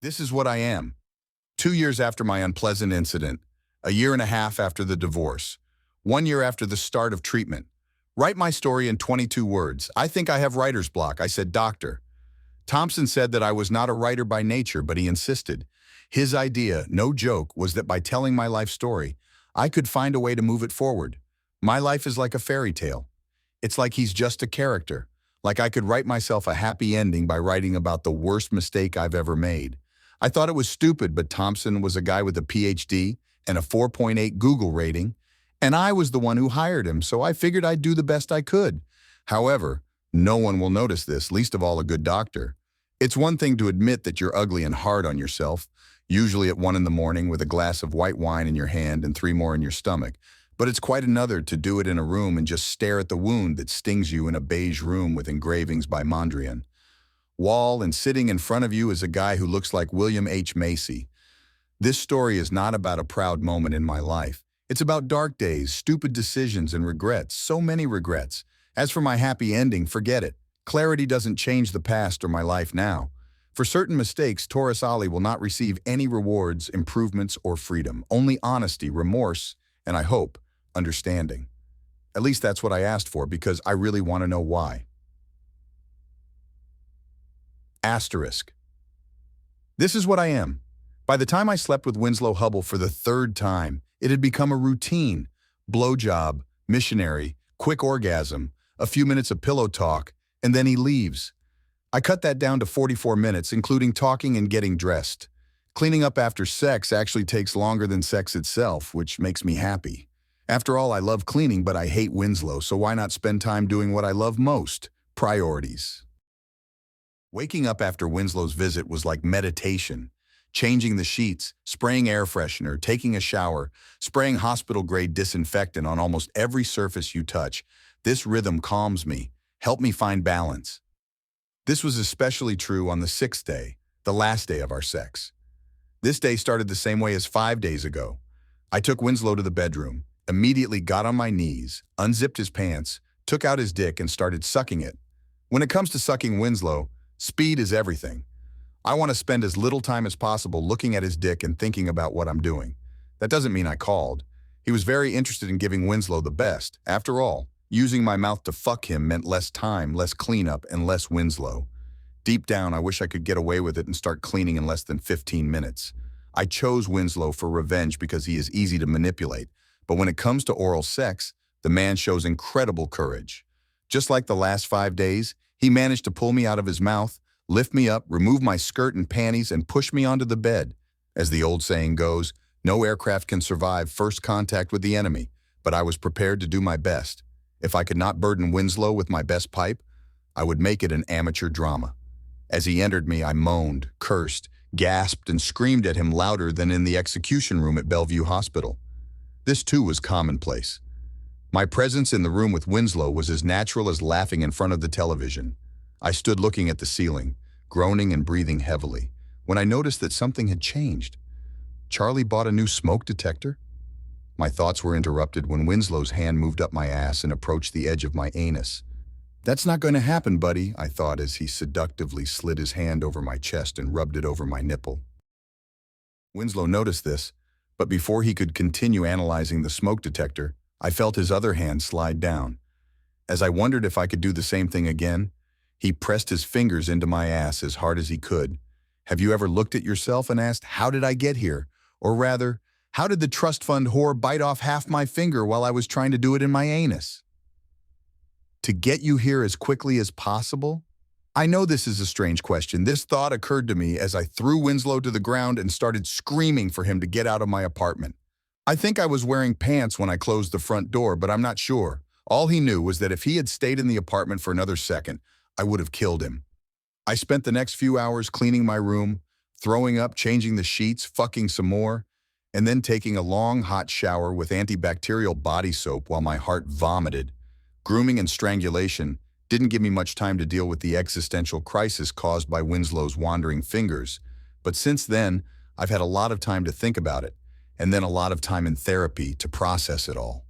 This is what I am. 2 years after my unpleasant incident, a year and a half after the divorce, 1 year after the start of treatment. Write my story in 22 words. I think I have writer's block. I said, Doctor. Thompson said that I was not a writer by nature, but he insisted. His idea, no joke, was that by telling my life story, I could find a way to move it forward. My life is like a fairy tale. It's like he's just a character. Like I could write myself a happy ending by writing about the worst mistake I've ever made. I thought it was stupid, but Thompson was a guy with a PhD and a 4.8 Google rating, and I was the one who hired him, so I figured I'd do the best I could. However, no one will notice this, least of all a good doctor. It's one thing to admit that you're ugly and hard on yourself, usually at 1 in the morning with a glass of white wine in your hand and 3 more in your stomach. But it's quite another to do it in a room and just stare at the wound that stings you in a beige room with engravings by Mondrian. Wall and sitting in front of you is a guy who looks like William H. Macy. This story is not about a proud moment in my life. It's about dark days, stupid decisions, and regrets, so many regrets. As for my happy ending, forget it. Clarity doesn't change the past or my life now. For certain mistakes, Taurus Ali will not receive any rewards, improvements, or freedom. Only honesty, remorse, and I hope, understanding. At least that's what I asked for because I really want to know why. Asterisk. This is what I am. By the time I slept with Winslow Hubble for the 3rd time, it had become a routine. Blowjob, missionary, quick orgasm, a few minutes of pillow talk, and then he leaves. I cut that down to 44 minutes, including talking and getting dressed. Cleaning up after sex actually takes longer than sex itself, which makes me happy. After all, I love cleaning, but I hate Winslow, so why not spend time doing what I love most? Priorities. Waking up after Winslow's visit was like meditation. Changing the sheets, spraying air freshener, taking a shower, spraying hospital-grade disinfectant on almost every surface you touch. This rhythm calms me, helps me find balance. This was especially true on the 6th day, the last day of our sex. This day started the same way as 5 days ago. I took Winslow to the bedroom, immediately got on my knees, unzipped his pants, took out his dick and started sucking it. When it comes to sucking Winslow, speed is everything. I want to spend as little time as possible looking at his dick and thinking about what I'm doing. That doesn't mean I called. He was very interested in giving Winslow the best. After all, using my mouth to fuck him meant less time, less cleanup, and less Winslow. Deep down, I wish I could get away with it and start cleaning in less than 15 minutes. I chose Winslow for revenge because he is easy to manipulate. But when it comes to oral sex, the man shows incredible courage. Just like the last 5 days, he managed to pull me out of his mouth, lift me up, remove my skirt and panties, and push me onto the bed. As the old saying goes, no aircraft can survive first contact with the enemy, but I was prepared to do my best. If I could not burden Winslow with my best pipe, I would make it an amateur drama. As he entered me, I moaned, cursed, gasped, and screamed at him louder than in the execution room at Bellevue Hospital. This too was commonplace. My presence in the room with Winslow was as natural as laughing in front of the television. I stood looking at the ceiling, groaning and breathing heavily, when I noticed that something had changed. Charlie bought a new smoke detector? My thoughts were interrupted when Winslow's hand moved up my ass and approached the edge of my anus. That's not going to happen, buddy, I thought as he seductively slid his hand over my chest and rubbed it over my nipple. Winslow noticed this, but before he could continue analyzing the smoke detector, I felt his other hand slide down. As I wondered if I could do the same thing again, he pressed his fingers into my ass as hard as he could. Have you ever looked at yourself and asked, how did I get here? Or rather, how did the trust fund whore bite off half my finger while I was trying to do it in my anus? To get you here as quickly as possible? I know this is a strange question. This thought occurred to me as I threw Winslow to the ground and started screaming for him to get out of my apartment. I think I was wearing pants when I closed the front door, but I'm not sure. All he knew was that if he had stayed in the apartment for another second, I would have killed him. I spent the next few hours cleaning my room, throwing up, changing the sheets, fucking some more, and then taking a long, hot shower with antibacterial body soap while my heart vomited. Grooming and strangulation didn't give me much time to deal with the existential crisis caused by Winslow's wandering fingers, but since then, I've had a lot of time to think about it, and then a lot of time in therapy to process it all.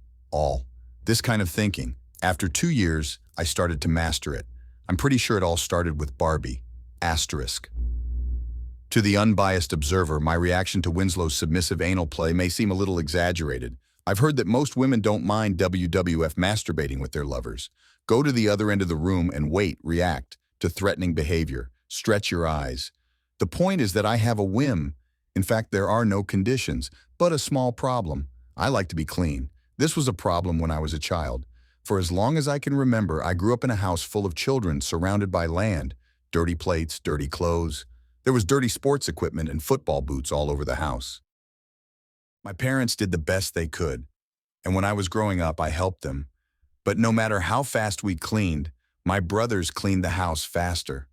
This kind of thinking. After 2 years, I started to master it. I'm pretty sure it all started with Barbie. Asterisk. To the unbiased observer, my reaction to Winslow's submissive anal play may seem a little exaggerated. I've heard that most women don't mind WWF masturbating with their lovers. Go to the other end of the room and wait, react to threatening behavior. Stretch your eyes. The point is that I have a whim. In fact, there are no conditions, but a small problem. I like to be clean. This was a problem when I was a child. For as long as I can remember, I grew up in a house full of children surrounded by land, dirty plates, dirty clothes. There was dirty sports equipment and football boots all over the house. My parents did the best they could, and when I was growing up, I helped them. But no matter how fast we cleaned, my brothers cleaned the house faster.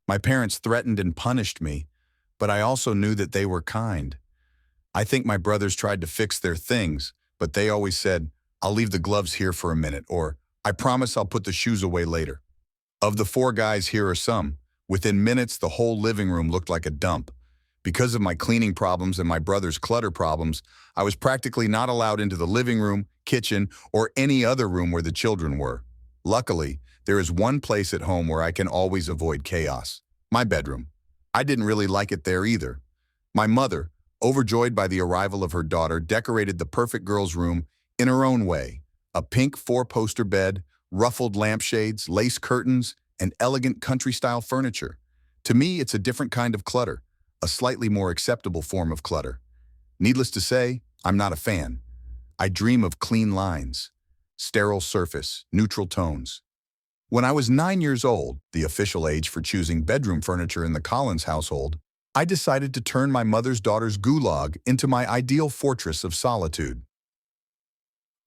My parents threatened and punished me, but I also knew that they were kind. I think my brothers tried to fix their things, but they always said, "I'll leave the gloves here for a minute," or "I promise I'll put the shoes away later." Of the four guys, here are some. Within minutes, the whole living room looked like a dump. Because of my cleaning problems and my brother's clutter problems, I was practically not allowed into the living room, kitchen, or any other room where the children were. Luckily, there is one place at home where I can always avoid chaos: my bedroom. I didn't really like it there either. My mother, overjoyed by the arrival of her daughter, decorated the perfect girl's room in her own way. A pink four-poster bed, ruffled lampshades, lace curtains, and elegant country-style furniture. To me, it's a different kind of clutter, a slightly more acceptable form of clutter. Needless to say, I'm not a fan. I dream of clean lines, sterile surface, neutral tones. When I was 9 years old, the official age for choosing bedroom furniture in the Collins household, I decided to turn my mother's daughter's gulag into my ideal fortress of solitude.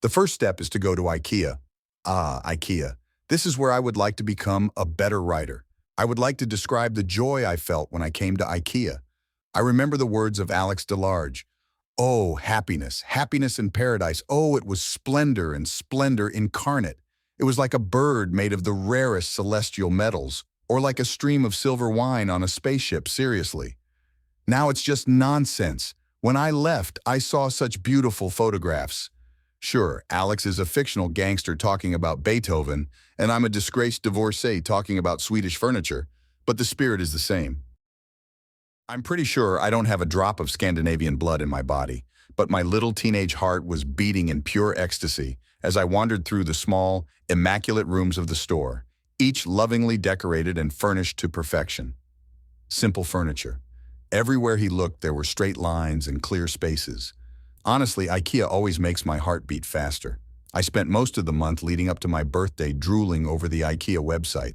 The first step is to go to IKEA. IKEA. This is where I would like to become a better writer. I would like to describe the joy I felt when I came to IKEA. I remember the words of Alex DeLarge. "Oh, happiness, happiness in paradise. Oh, it was splendor and splendor incarnate. It was like a bird made of the rarest celestial metals, or like a stream of silver wine on a spaceship, seriously." Now it's just nonsense. When I left, I saw such beautiful photographs. Sure, Alex is a fictional gangster talking about Beethoven, and I'm a disgraced divorcee talking about Swedish furniture, but the spirit is the same. I'm pretty sure I don't have a drop of Scandinavian blood in my body, but my little teenage heart was beating in pure ecstasy as I wandered through the small, immaculate rooms of the store, each lovingly decorated and furnished to perfection. Simple furniture. Everywhere he looked, there were straight lines and clear spaces. Honestly, IKEA always makes my heart beat faster. I spent most of the month leading up to my birthday drooling over the IKEA website,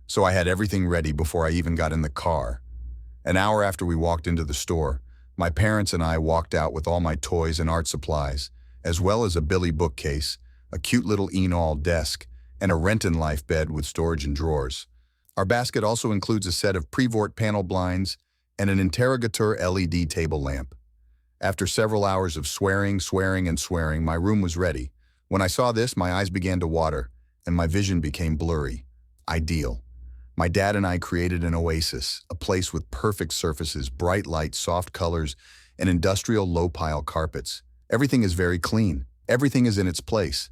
so I had everything ready before I even got in the car. An hour after we walked into the store, my parents and I walked out with all my toys and art supplies, as well as a Billy bookcase, a cute little Enol desk, and a Renton-Life bed with storage and drawers. Our basket also includes a set of Prevort panel blinds and an Interrogator LED table lamp. After several hours of swearing, my room was ready. When I saw this, my eyes began to water, and my vision became blurry. Ideal. My dad and I created an oasis, a place with perfect surfaces, bright light, soft colors, and industrial low-pile carpets. Everything is very clean. Everything is in its place.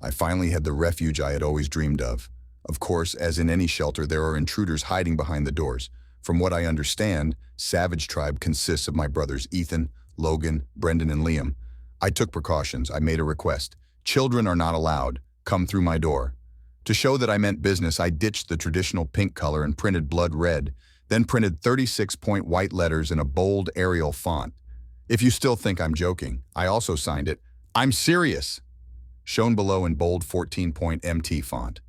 I finally had the refuge I had always dreamed of. Of course, as in any shelter, there are intruders hiding behind the doors. From what I understand, Savage Tribe consists of my brothers Ethan, Logan, Brendan, and Liam. I took precautions. I made a request. "Children are not allowed. Come through my door." To show that I meant business, I ditched the traditional pink color and printed blood red, then printed 36-point white letters in a bold Arial font. If you still think I'm joking, I also signed it, "I'm serious," shown below in bold 14-point MT font.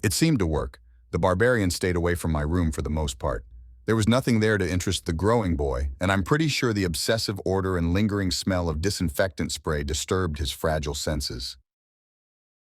It seemed to work. The barbarian stayed away from my room for the most part. There was nothing there to interest the growing boy, and I'm pretty sure the obsessive odor and lingering smell of disinfectant spray disturbed his fragile senses.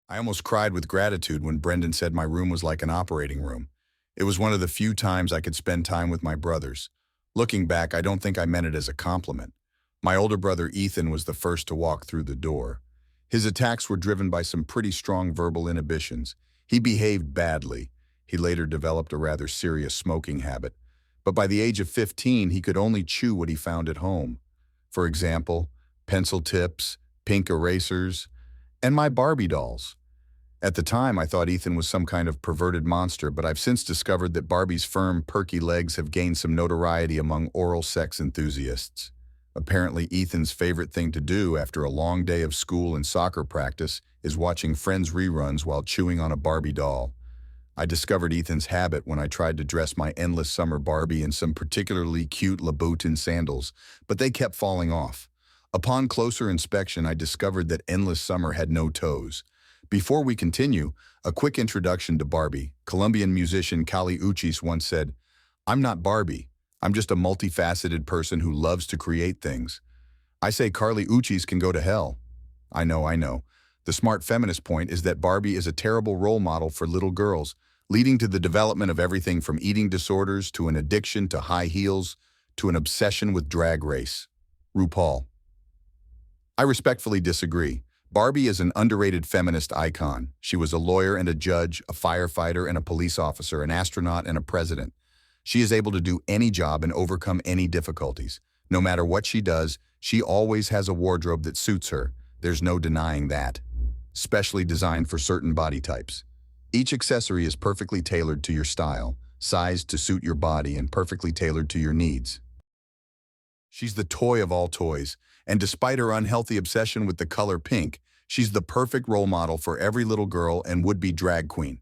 I almost cried with gratitude when Brendan said my room was like an operating room. It was one of the few times I could spend time with my brothers. Looking back, I don't think I meant it as a compliment. My older brother Ethan was the first to walk through the door. His attacks were driven by some pretty strong verbal inhibitions. He behaved badly. He later developed a rather serious smoking habit. But by the age of 15, he could only chew what he found at home. For example, pencil tips, pink erasers, and my Barbie dolls. At the time, I thought Ethan was some kind of perverted monster, but I've since discovered that Barbie's firm, perky legs have gained some notoriety among oral sex enthusiasts. Apparently, Ethan's favorite thing to do after a long day of school and soccer practice is watching Friends reruns while chewing on a Barbie doll. I discovered Ethan's habit when I tried to dress my endless summer Barbie in some particularly cute Louboutin sandals, but they kept falling off. Upon closer inspection, I discovered that Endless Summer had no toes. Before we continue, a quick introduction to Barbie. Colombian musician Kali Uchis once said, "I'm not Barbie. I'm just a multifaceted person who loves to create things." I say Carly Uchis can go to hell. I know. The smart feminist point is that Barbie is a terrible role model for little girls, leading to the development of everything from eating disorders to an addiction to high heels to an obsession with drag race. RuPaul. I respectfully disagree. Barbie is an underrated feminist icon. She was a lawyer and a judge, a firefighter and a police officer, an astronaut and a president. She is able to do any job and overcome any difficulties. No matter what she does, she always has a wardrobe that suits her. There's no denying that. Specially designed for certain body types. Each accessory is perfectly tailored to your style, sized to suit your body, and perfectly tailored to your needs. She's the toy of all toys, and despite her unhealthy obsession with the color pink, she's the perfect role model for every little girl and would-be drag queen.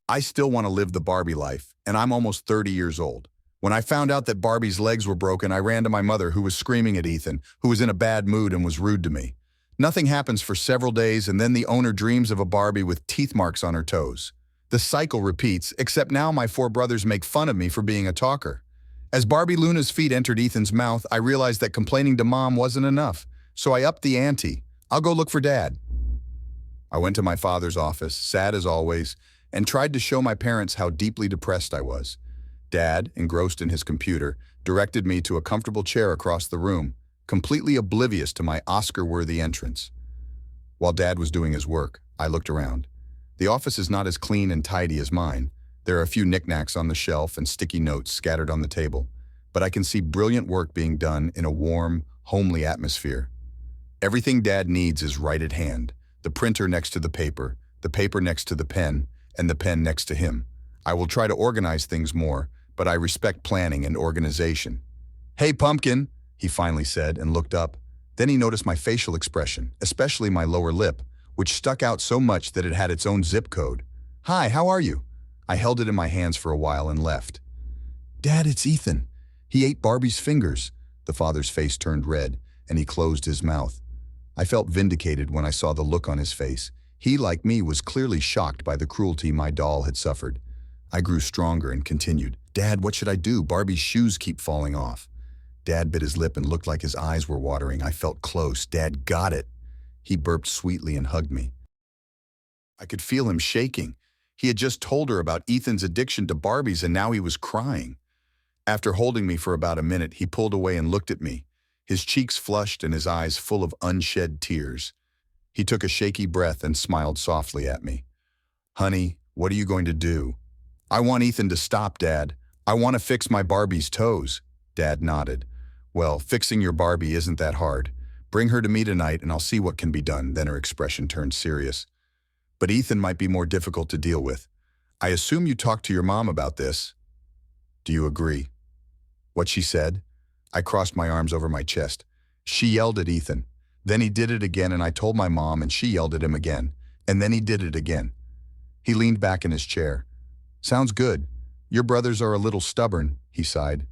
I still want to live the Barbie life, and I'm almost 30 years old. When I found out that Barbie's legs were broken, I ran to my mother, who was screaming at Ethan, who was in a bad mood and was rude to me. Nothing happens for several days, and then the owner dreams of a Barbie with teeth marks on her toes. The cycle repeats, except now my 4 brothers make fun of me for being a talker. As Barbie Luna's feet entered Ethan's mouth, I realized that complaining to Mom wasn't enough, so I upped the ante. I'll go look for Dad. I went to my father's office, sad as always, and tried to show my parents how deeply depressed I was. Dad, engrossed in his computer, directed me to a comfortable chair across the room, completely oblivious to my Oscar-worthy entrance. While Dad was doing his work, I looked around. The office is not as clean and tidy as mine. There are a few knickknacks on the shelf and sticky notes scattered on the table, but I can see brilliant work being done in a warm, homely atmosphere. Everything Dad needs is right at hand. The printer next to the paper next to the pen, and the pen next to him. I will try to organize things more, but I respect planning and organization. "Hey, Pumpkin," he finally said and looked up. Then he noticed my facial expression, especially my lower lip, which stuck out so much that it had its own zip code. "Hi, how are you?" I held it in my hands for a while and left. "Dad, it's Ethan. He ate Barbie's fingers." The father's face turned red, and he closed his mouth. I felt vindicated when I saw the look on his face. He, like me, was clearly shocked by the cruelty my doll had suffered. I grew stronger and continued. "Dad, what should I do? Barbie's shoes keep falling off." Dad bit his lip and looked like his eyes were watering. I felt close. Dad got it. He burped sweetly and hugged me. I could feel him shaking. He had just told her about Ethan's addiction to Barbies, and now he was crying. After holding me for about a minute, he pulled away and looked at me, his cheeks flushed and his eyes full of unshed tears. He took a shaky breath and smiled softly at me. "Honey, what are you going to do?" "I want Ethan to stop, Dad. I want to fix my Barbie's toes." Dad nodded. "Well, fixing your Barbie isn't that hard. Bring her to me tonight and I'll see what can be done." Then her expression turned serious. "But Ethan might be more difficult to deal with. I assume you talked to your mom about this. Do you agree?" What she said? I crossed my arms over my chest. She yelled at Ethan. Then he did it again, and I told my mom, and she yelled at him again. And then he did it again. He leaned back in his chair. "Sounds good. Your brothers are a little stubborn," he sighed.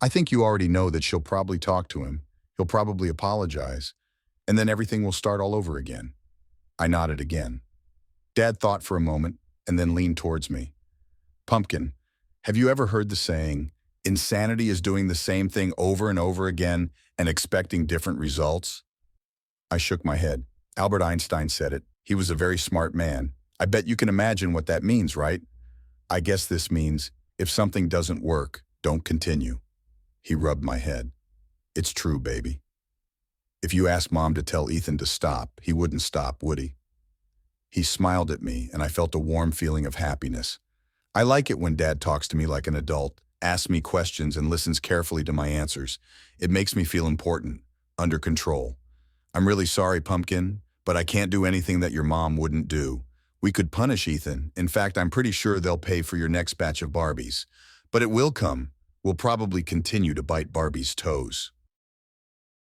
"I think you already know that she'll probably talk to him. He'll probably apologize. And then everything will start all over again." I nodded again. Dad thought for a moment and then leaned towards me. "Pumpkin, have you ever heard the saying, insanity is doing the same thing over and over again and expecting different results?" I shook my head. Albert Einstein said it. He was a very smart man. I bet you can imagine what that means, right? I guess this means, if something doesn't work, don't continue. He rubbed my head. It's true, baby. If you asked Mom to tell Ethan to stop, he wouldn't stop, would he? He smiled at me, and I felt a warm feeling of happiness. I like it when Dad talks to me like an adult, asks me questions, and listens carefully to my answers. It makes me feel important, under control. "I'm really sorry, Pumpkin, but I can't do anything that your mom wouldn't do. We could punish Ethan. In fact, I'm pretty sure they'll pay for your next batch of Barbies. But it will come. We'll probably continue to bite Barbie's toes.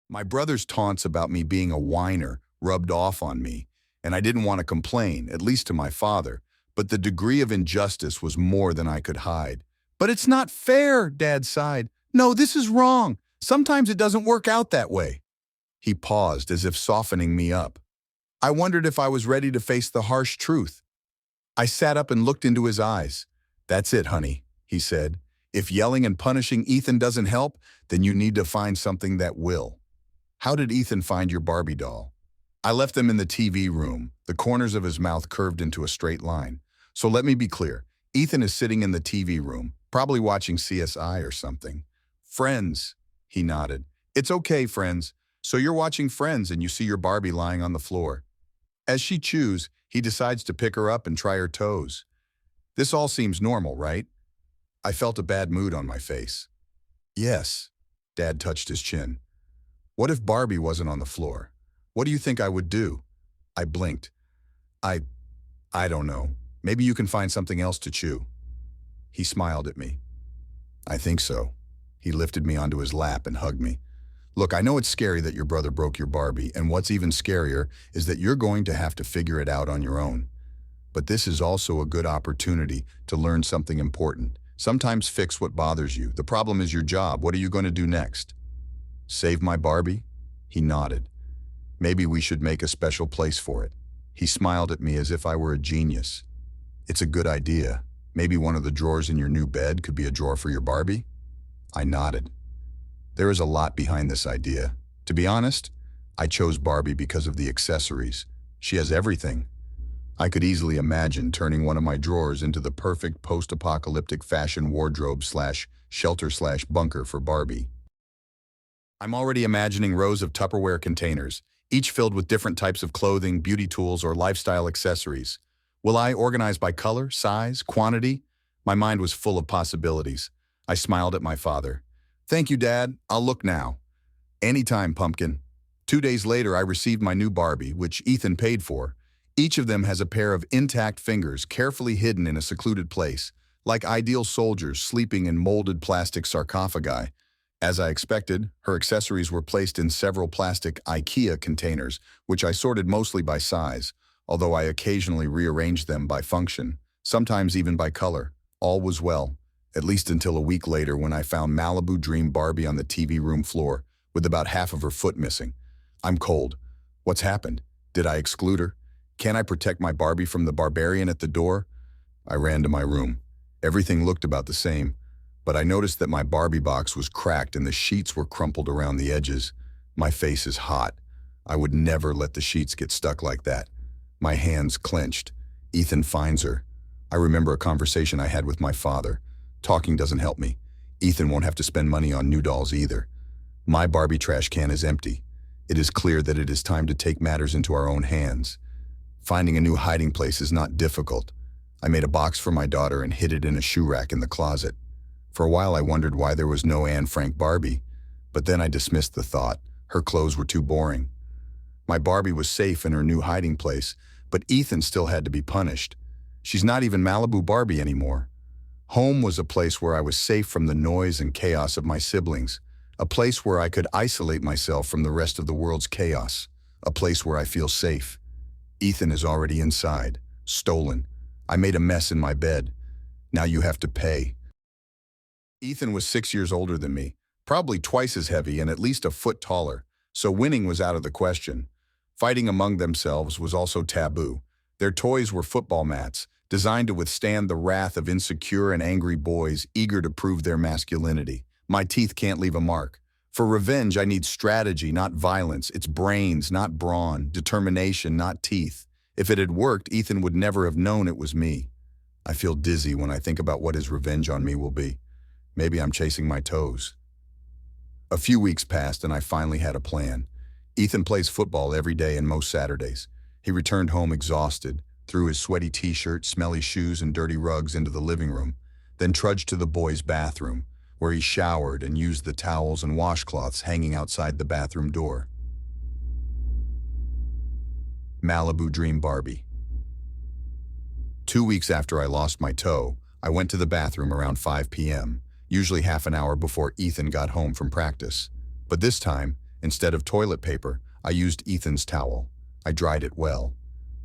My brother's taunts about me being a whiner rubbed off on me, and I didn't want to complain, at least to my father, but the degree of injustice was more than I could hide. But it's not fair, Dad sighed. No, this is wrong. Sometimes it doesn't work out that way. He paused as if softening me up. I wondered if I was ready to face the harsh truth. I sat up and looked into his eyes. That's it, honey, he said. If yelling and punishing Ethan doesn't help, then you need to find something that will. How did Ethan find your Barbie doll? I left them in the TV room. The corners of his mouth curved into a straight line. So let me be clear. Ethan is sitting in the TV room, probably watching CSI or something. Friends, he nodded. It's okay, Friends. So you're watching Friends and you see your Barbie lying on the floor. As she chews, he decides to pick her up and try her toes. This all seems normal, right? I felt a bad mood on my face. Yes, Dad touched his chin. What if Barbie wasn't on the floor? What do you think I would do? I blinked. I don't know. Maybe you can find something else to chew. He smiled at me. I think so. He lifted me onto his lap and hugged me. Look, I know it's scary that your brother broke your Barbie, and what's even scarier is that you're going to have to figure it out on your own. But this is also a good opportunity to learn something important. Sometimes fix what bothers you. The problem is your job. What are you going to do next? Save my Barbie? He nodded. Maybe we should make a special place for it. He smiled at me as if I were a genius. It's a good idea. Maybe one of the drawers in your new bed could be a drawer for your Barbie? I nodded. There is a lot behind this idea. To be honest, I chose Barbie because of the accessories. She has everything. I could easily imagine turning one of my drawers into the perfect post-apocalyptic fashion wardrobe/shelter/bunker for Barbie. I'm already imagining rows of Tupperware containers, each filled with different types of clothing, beauty tools, or lifestyle accessories. Will I organize by color, size, quantity? My mind was full of possibilities. I smiled at my father. Thank you, Dad. I'll look now. Anytime, Pumpkin. 2 days later, I received my new Barbie, which Ethan paid for. Each of them has a pair of intact fingers carefully hidden in a secluded place, like ideal soldiers sleeping in molded plastic sarcophagi. As I expected, her accessories were placed in several plastic IKEA containers, which I sorted mostly by size, although I occasionally rearranged them by function, sometimes even by color. All was well, at least until a week later when I found Malibu Dream Barbie on the TV room floor, with about half of her foot missing. I'm cold. What's happened? Did I exclude her? Can I protect my Barbie from the barbarian at the door? I ran to my room. Everything looked about the same, but I noticed that my Barbie box was cracked and the sheets were crumpled around the edges. My face is hot. I would never let the sheets get stuck like that. My hands clenched. Ethan finds her. I remember a conversation I had with my father. Talking doesn't help me. Ethan won't have to spend money on new dolls either. My Barbie trash can is empty. It is clear that it is time to take matters into our own hands. Finding a new hiding place is not difficult. I made a box for my daughter and hid it in a shoe rack in the closet. For a while I wondered why there was no Anne Frank Barbie, but then I dismissed the thought. Her clothes were too boring. My Barbie was safe in her new hiding place, but Ethan still had to be punished. She's not even Malibu Barbie anymore. Home was a place where I was safe from the noise and chaos of my siblings, a place where I could isolate myself from the rest of the world's chaos, a place where I feel safe. Ethan is already inside, stolen. I made a mess in my bed. Now you have to pay. Ethan was 6 years older than me, probably twice as heavy and at least a foot taller, so winning was out of the question. Fighting among themselves was also taboo. Their toys were football mats, designed to withstand the wrath of insecure and angry boys eager to prove their masculinity. My teeth can't leave a mark. For revenge, I need strategy, not violence. It's brains, not brawn, determination, not teeth. If it had worked, Ethan would never have known it was me. I feel dizzy when I think about what his revenge on me will be. Maybe I'm chasing my toes. A few weeks passed and I finally had a plan. Ethan plays football every day and most Saturdays. He returned home exhausted, threw his sweaty t-shirt, smelly shoes, and dirty rugs into the living room, then trudged to the boys' bathroom, where he showered and used the towels and washcloths hanging outside the bathroom door. Malibu Dream Barbie. 2 weeks after I lost my toe, I went to the bathroom around 5 p.m., usually half an hour before Ethan got home from practice. But this time, instead of toilet paper, I used Ethan's towel. I dried it well.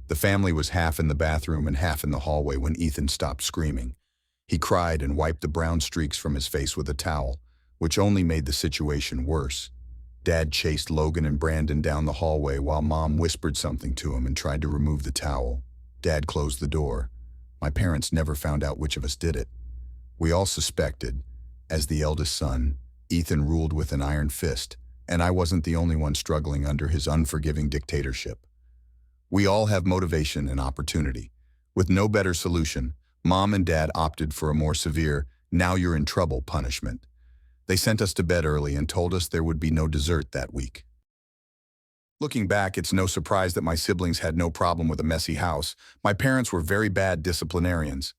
The family was half in the bathroom and half in the hallway when Ethan stopped screaming. He cried and wiped the brown streaks from his face with a towel, which only made the situation worse. Dad chased Logan and Brandon down the hallway while Mom whispered something to him and tried to remove the towel. Dad closed the door. My parents never found out which of us did it. We all suspected. As the eldest son, Ethan ruled with an iron fist, and I wasn't the only one struggling under his unforgiving dictatorship. We all have motivation and opportunity. With no better solution, Mom and Dad opted for a more severe, now you're in trouble punishment. They sent us to bed early and told us there would be no dessert that week. Looking back, it's no surprise that my siblings had no problem with a messy house. My parents were very bad disciplinarians.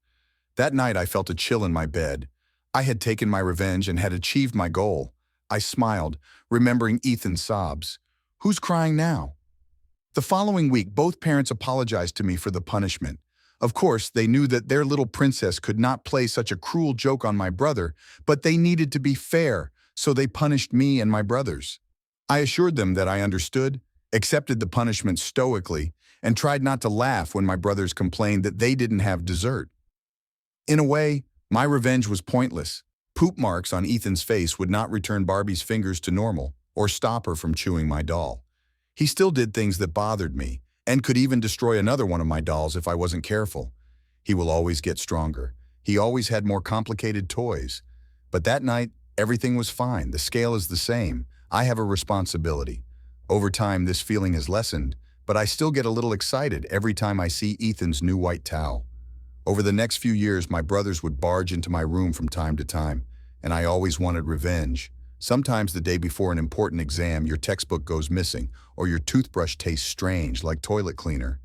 That night I felt a chill in my bed. I had taken my revenge and had achieved my goal. I smiled, remembering Ethan's sobs. Who's crying now? The following week, both parents apologized to me for the punishment. Of course, they knew that their little princess could not play such a cruel joke on my brother, but they needed to be fair, so they punished me and my brothers. I assured them that I understood, accepted the punishment stoically, and tried not to laugh when my brothers complained that they didn't have dessert. In a way, my revenge was pointless. Poop marks on Ethan's face would not return Barbie's fingers to normal or stop her from chewing my doll. He still did things that bothered me, and could even destroy another one of my dolls if I wasn't careful. He will always get stronger. He always had more complicated toys. But that night, everything was fine. The scale is the same. I have a responsibility. Over time, this feeling has lessened, but I still get a little excited every time I see Ethan's new white towel. Over the next few years, my brothers would barge into my room from time to time, and I always wanted revenge. Sometimes the day before an important exam, your textbook goes missing, or your toothbrush tastes strange, like toilet cleaner.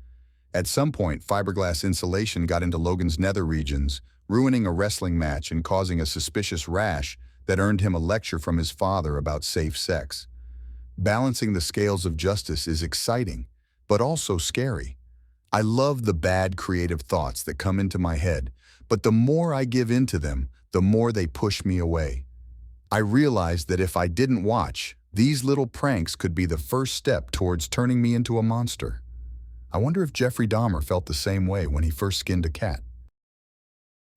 At some point, fiberglass insulation got into Logan's nether regions, ruining a wrestling match and causing a suspicious rash that earned him a lecture from his father about safe sex. Balancing the scales of justice is exciting, but also scary. I love the bad creative thoughts that come into my head, but the more I give in to them, the more they push me away. I realized that if I didn't watch, these little pranks could be the first step towards turning me into a monster. I wonder if Jeffrey Dahmer felt the same way when he first skinned a cat.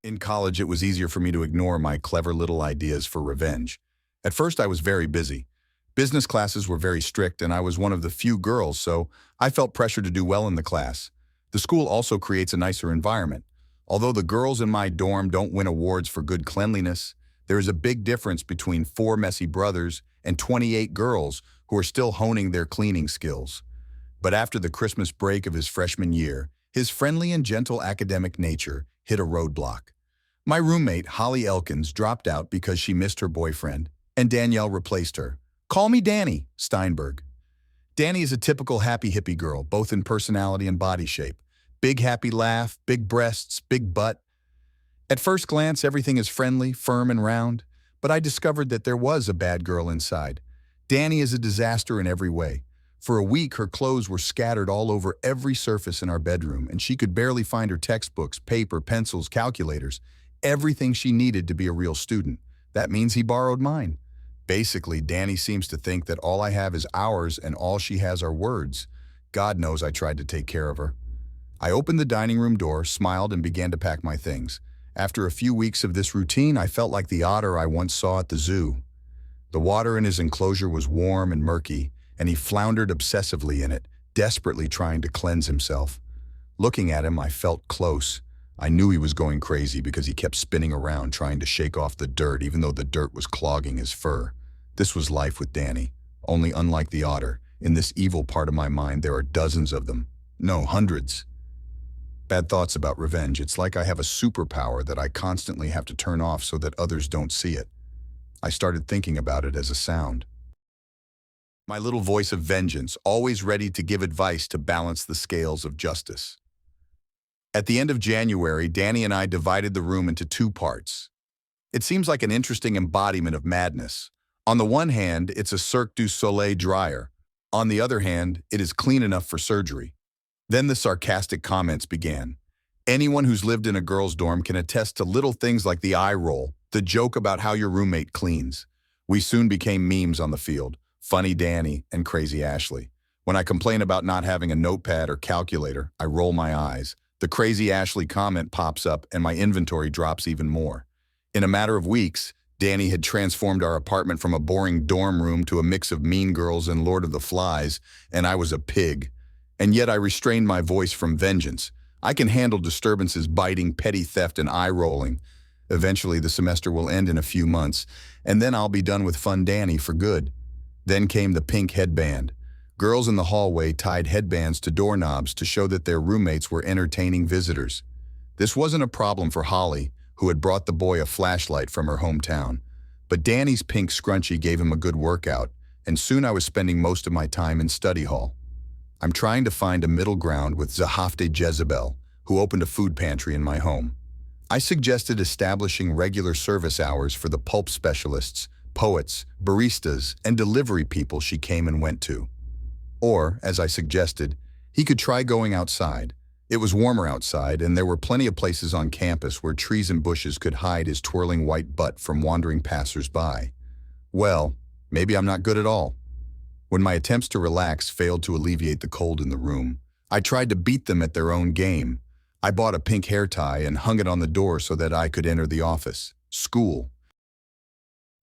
In college, it was easier for me to ignore my clever little ideas for revenge. At first, I was very busy. Business classes were very strict, and I was one of the few girls, so I felt pressure to do well in the class. The school also creates a nicer environment. Although the girls in my dorm don't win awards for good cleanliness, there is a big difference between 4 messy brothers and 28 girls who are still honing their cleaning skills. But after the Christmas break of his freshman year, his friendly and gentle academic nature hit a roadblock. My roommate, Holly Elkins, dropped out because she missed her boyfriend, and Danielle replaced her. Call me Danny, Steinberg. Danny is a typical happy hippie girl, both in personality and body shape. Big happy laugh, big breasts, big butt. At first glance, everything is friendly, firm, and round, but I discovered that there was a bad girl inside. Danny is a disaster in every way. For a week, her clothes were scattered all over every surface in our bedroom, and she could barely find her textbooks, paper, pencils, calculators, everything she needed to be a real student. That means he borrowed mine. Basically, Danny seems to think that all I have is ours and all she has are words. God knows I tried to take care of her. I opened the dining room door, smiled, and began to pack my things. After a few weeks of this routine, I felt like the otter I once saw at the zoo. The water in his enclosure was warm and murky, and he floundered obsessively in it, desperately trying to cleanse himself. Looking at him, I felt close. I knew he was going crazy because he kept spinning around trying to shake off the dirt, even though the dirt was clogging his fur. This was life with Danny, only unlike the otter. In this evil part of my mind, there are dozens of them. No, hundreds. Bad thoughts about revenge. It's like I have a superpower that I constantly have to turn off so that others don't see it. I started thinking about it as a sound. My little voice of vengeance, always ready to give advice to balance the scales of justice. At the end of January, Danny and I divided the room into 2 parts. It seems like an interesting embodiment of madness. On the one hand, it's a Cirque du Soleil dryer. On the other hand, it is clean enough for surgery. Then the sarcastic comments began. Anyone who's lived in a girls' dorm can attest to little things like the eye roll, the joke about how your roommate cleans. We soon became memes on the field, Funny Danny and Crazy Ashley. When I complain about not having a notepad or calculator, I roll my eyes. The Crazy Ashley comment pops up and my inventory drops even more. In a matter of weeks, Danny had transformed our apartment from a boring dorm room to a mix of Mean Girls and Lord of the Flies, and I was a pig. And yet I restrained my voice from vengeance. I can handle disturbances, biting, petty theft, and eye-rolling. Eventually, the semester will end in a few months, and then I'll be done with Fun Danny for good. Then came the pink headband. Girls in the hallway tied headbands to doorknobs to show that their roommates were entertaining visitors. This wasn't a problem for Holly, who had brought the boy a flashlight from her hometown. But Danny's pink scrunchie gave him a good workout, and soon I was spending most of my time in study hall. I'm trying to find a middle ground with Zahafte Jezebel, who opened a food pantry in my home. I suggested establishing regular service hours for the pulp specialists, poets, baristas, and delivery people she came and went to. Or, as I suggested, he could try going outside. It was warmer outside, and there were plenty of places on campus where trees and bushes could hide his twirling white butt from wandering passers-by. Well, maybe I'm not good at all. When my attempts to relax failed to alleviate the cold in the room, I tried to beat them at their own game. I bought a pink hair tie and hung it on the door so that I could enter the office, school.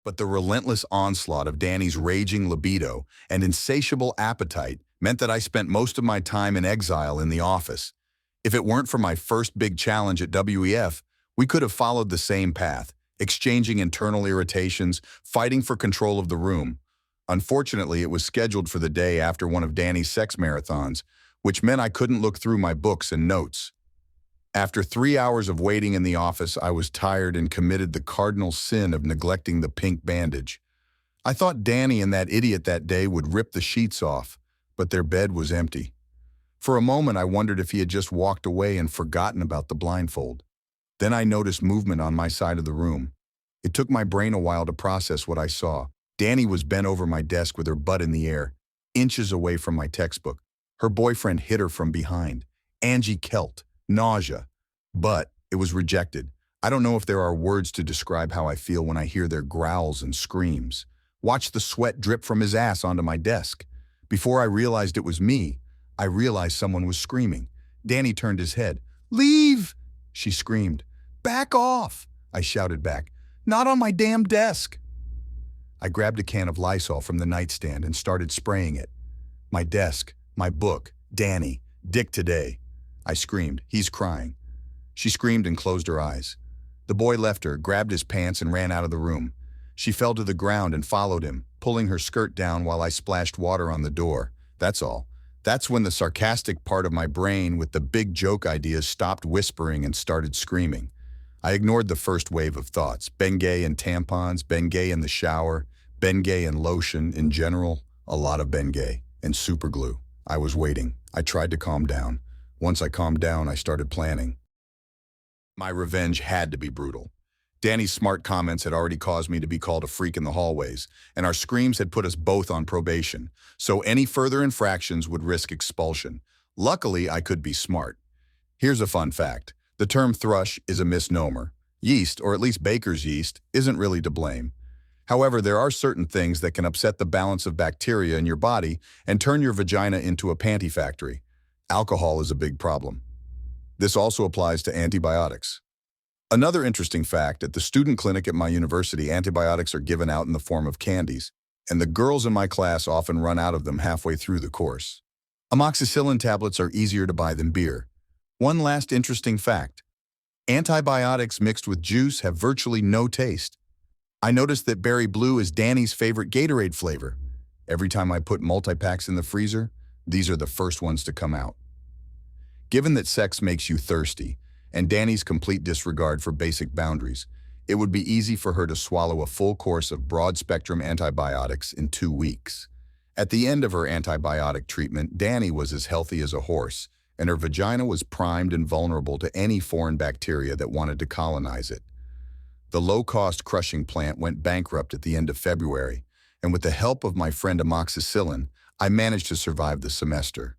But the relentless onslaught of Danny's raging libido and insatiable appetite meant that I spent most of my time in exile in the office. If it weren't for my first big challenge at WEF, we could have followed the same path, exchanging internal irritations, fighting for control of the room. Unfortunately, it was scheduled for the day after one of Danny's sex marathons, which meant I couldn't look through my books and notes. After 3 hours of waiting in the office, I was tired and committed the cardinal sin of neglecting the pink bandage. I thought Danny and that idiot that day would rip the sheets off, but their bed was empty. For a moment, I wondered if he had just walked away and forgotten about the blindfold. Then I noticed movement on my side of the room. It took my brain a while to process what I saw. Danny was bent over my desk with her butt in the air, inches away from my textbook. Her boyfriend hit her from behind. Angie Kelt. Nausea. But it was rejected. I don't know if there are words to describe how I feel when I hear their growls and screams. Watch the sweat drip from his ass onto my desk. Before I realized it was me, I realized someone was screaming. Danny turned his head. "Leave!" she screamed. "Back off!" I shouted back. "Not on my damn desk!" I grabbed a can of Lysol from the nightstand and started spraying it. My desk, my book, Danny, Dick today. I screamed. "He's crying." She screamed and closed her eyes. The boy left her, grabbed his pants, and ran out of the room. She fell to the ground and followed him, pulling her skirt down while I splashed water on the door. That's all. That's when the sarcastic part of my brain with the big joke ideas stopped whispering and started screaming. I ignored the first wave of thoughts. Bengay and tampons, Bengay in the shower, Bengay and lotion, in general, a lot of Bengay, and super glue. I was waiting. I tried to calm down. Once I calmed down, I started planning. My revenge had to be brutal. Danny's smart comments had already caused me to be called a freak in the hallways, and our screams had put us both on probation, so any further infractions would risk expulsion. Luckily, I could be smart. Here's a fun fact. The term thrush is a misnomer. Yeast, or at least baker's yeast, isn't really to blame. However, there are certain things that can upset the balance of bacteria in your body and turn your vagina into a panty factory. Alcohol is a big problem. This also applies to antibiotics. Another interesting fact, at the student clinic at my university, antibiotics are given out in the form of candies, and the girls in my class often run out of them halfway through the course. Amoxicillin tablets are easier to buy than beer. One last interesting fact. Antibiotics mixed with juice have virtually no taste. I noticed that berry blue is Danny's favorite Gatorade flavor. Every time I put multi-packs in the freezer, these are the first ones to come out. Given that sex makes you thirsty, and Danny's complete disregard for basic boundaries, it would be easy for her to swallow a full course of broad-spectrum antibiotics in 2 weeks. At the end of her antibiotic treatment, Danny was as healthy as a horse, and her vagina was primed and vulnerable to any foreign bacteria that wanted to colonize it. The low-cost crushing plant went bankrupt at the end of February, and with the help of my friend Amoxicillin, I managed to survive the semester.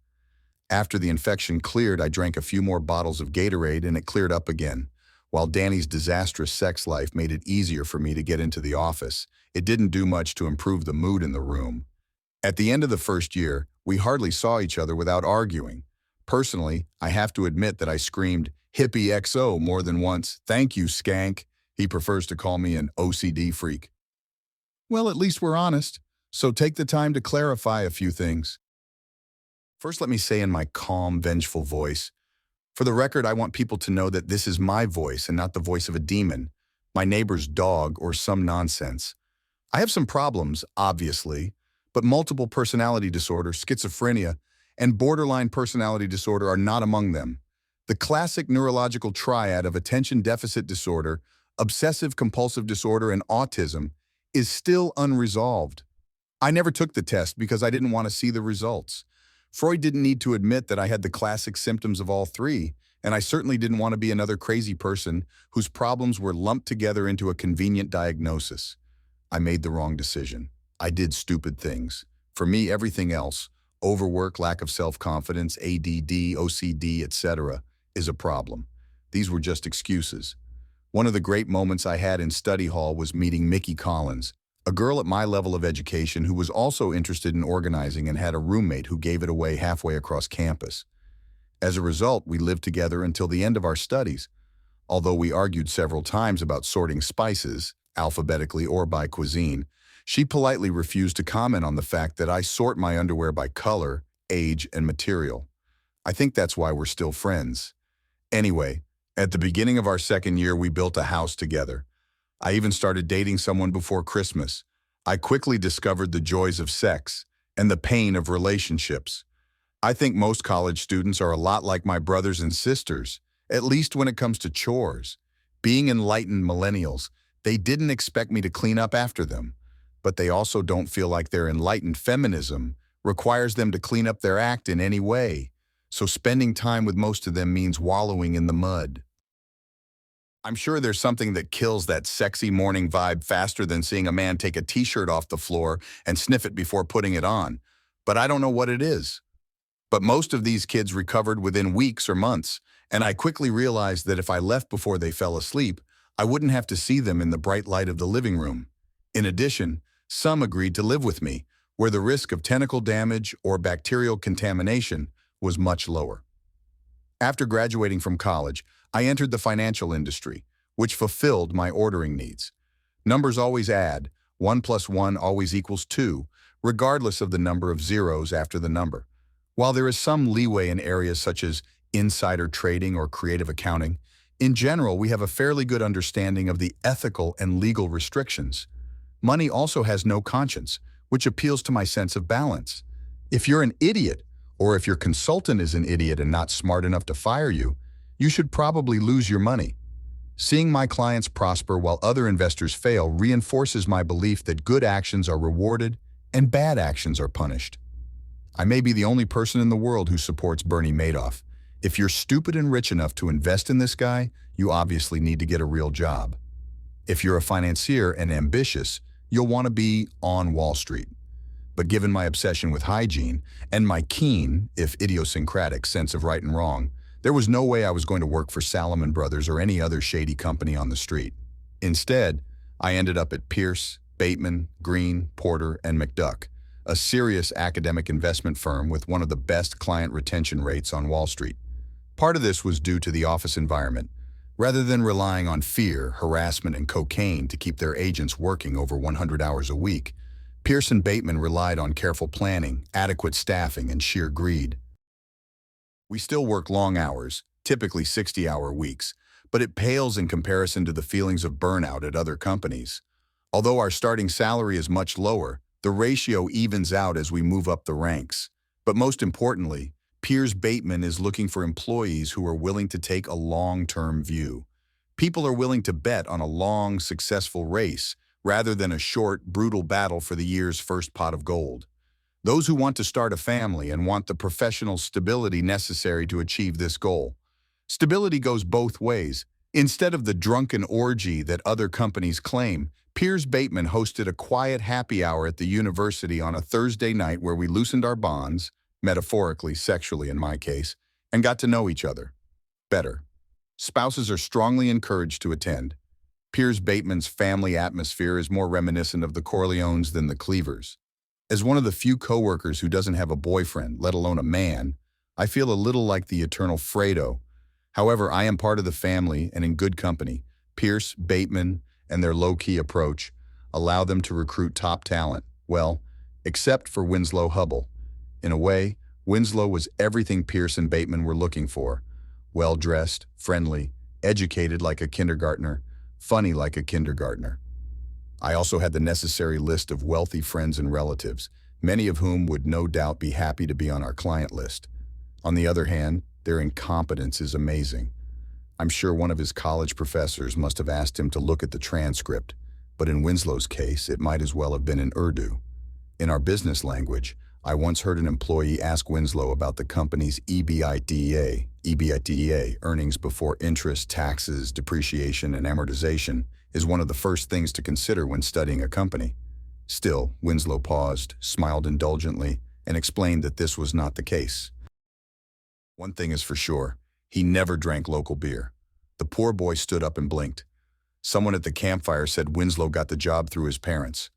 After the infection cleared, I drank a few more bottles of Gatorade and it cleared up again. While Danny's disastrous sex life made it easier for me to get into the office, it didn't do much to improve the mood in the room. At the end of the first year, we hardly saw each other without arguing. Personally, I have to admit that I screamed, "Hippie XO," more than once. "Thank you, skank." He prefers to call me an OCD freak. Well, at least we're honest, so take the time to clarify a few things. First, let me say in my calm, vengeful voice, for the record, I want people to know that this is my voice and not the voice of a demon, my neighbor's dog, or some nonsense. I have some problems, obviously, but multiple personality disorder, schizophrenia, and borderline personality disorder are not among them. The classic neurological triad of attention deficit disorder, obsessive-compulsive disorder, and autism is still unresolved. I never took the test because I didn't want to see the results. Freud didn't need to admit that I had the classic symptoms of all three, and I certainly didn't want to be another crazy person whose problems were lumped together into a convenient diagnosis. I made the wrong decision. I did stupid things. For me, everything else, overwork, lack of self-confidence, ADD, OCD, etc., is a problem. These were just excuses. One of the great moments I had in study hall was meeting Mickey Collins, a girl at my level of education who was also interested in organizing and had a roommate who gave it away halfway across campus. As a result, we lived together until the end of our studies. Although we argued several times about sorting spices, alphabetically or by cuisine, she politely refused to comment on the fact that I sort my underwear by color, age, and material. I think that's why we're still friends. Anyway, at the beginning of our second year, we built a house together. I even started dating someone before Christmas. I quickly discovered the joys of sex and the pain of relationships. I think most college students are a lot like my brothers and sisters, at least when it comes to chores. Being enlightened millennials, they didn't expect me to clean up after them, but they also don't feel like their enlightened feminism requires them to clean up their act in any way. So spending time with most of them means wallowing in the mud. I'm sure there's something that kills that sexy morning vibe faster than seeing a man take a t-shirt off the floor and sniff it before putting it on, but I don't know what it is. But most of these kids recovered within weeks or months, and I quickly realized that if I left before they fell asleep, I wouldn't have to see them in the bright light of the living room. In addition, some agreed to live with me, where the risk of tentacle damage or bacterial contamination was much lower. After graduating from college, I entered the financial industry, which fulfilled my ordering needs. Numbers always add, 1 plus 1 always equals 2, regardless of the number of zeros after the number. While there is some leeway in areas such as insider trading or creative accounting, in general we have a fairly good understanding of the ethical and legal restrictions. Money also has no conscience, which appeals to my sense of balance. If you're an idiot, or if your consultant is an idiot and not smart enough to fire you, you should probably lose your money. Seeing my clients prosper while other investors fail reinforces my belief that good actions are rewarded and bad actions are punished. I may be the only person in the world who supports Bernie Madoff. If you're stupid and rich enough to invest in this guy, you obviously need to get a real job. If you're a financier and ambitious, you'll want to be on Wall Street. But given my obsession with hygiene and my keen, if idiosyncratic, sense of right and wrong, there was no way I was going to work for Salomon Brothers or any other shady company on the street. Instead, I ended up at Pierce, Bateman, Green, Porter, and McDuck, a serious academic investment firm with one of the best client retention rates on Wall Street. Part of this was due to the office environment. Rather than relying on fear, harassment, and cocaine to keep their agents working over 100 hours a week, Pierce and Bateman relied on careful planning, adequate staffing, and sheer greed. We still work long hours, typically 60-hour weeks, but it pales in comparison to the feelings of burnout at other companies. Although our starting salary is much lower, the ratio evens out as we move up the ranks. But most importantly, Piers Bateman is looking for employees who are willing to take a long-term view. People are willing to bet on a long, successful race rather than a short, brutal battle for the year's first pot of gold. Those who want to start a family and want the professional stability necessary to achieve this goal. Stability goes both ways. Instead of the drunken orgy that other companies claim, Piers Bateman hosted a quiet happy hour at the university on a Thursday night where we loosened our bonds, metaphorically, sexually in my case, and got to know each other better. Spouses are strongly encouraged to attend. Piers Bateman's family atmosphere is more reminiscent of the Corleones than the Cleavers. As one of the few coworkers who doesn't have a boyfriend, let alone a man, I feel a little like the eternal Fredo. However, I am part of the family and in good company. Pierce, Bateman, and their low-key approach allow them to recruit top talent. Well, except for Winslow Hubble. In a way, Winslow was everything Pierce and Bateman were looking for. Well-dressed, friendly, educated like a kindergartner, funny like a kindergartner. I also had the necessary list of wealthy friends and relatives, many of whom would no doubt be happy to be on our client list. On the other hand, their incompetence is amazing. I'm sure one of his college professors must have asked him to look at the transcript, but in Winslow's case, it might as well have been in Urdu. In our business language, I once heard an employee ask Winslow about the company's EBITDA, earnings before interest, taxes, depreciation, and amortization, is one of the first things to consider when studying a company. Still, Winslow paused, smiled indulgently, and explained that this was not the case. One thing is for sure, he never drank local beer. The poor boy stood up and blinked. Someone at the campfire said Winslow got the job through his parents.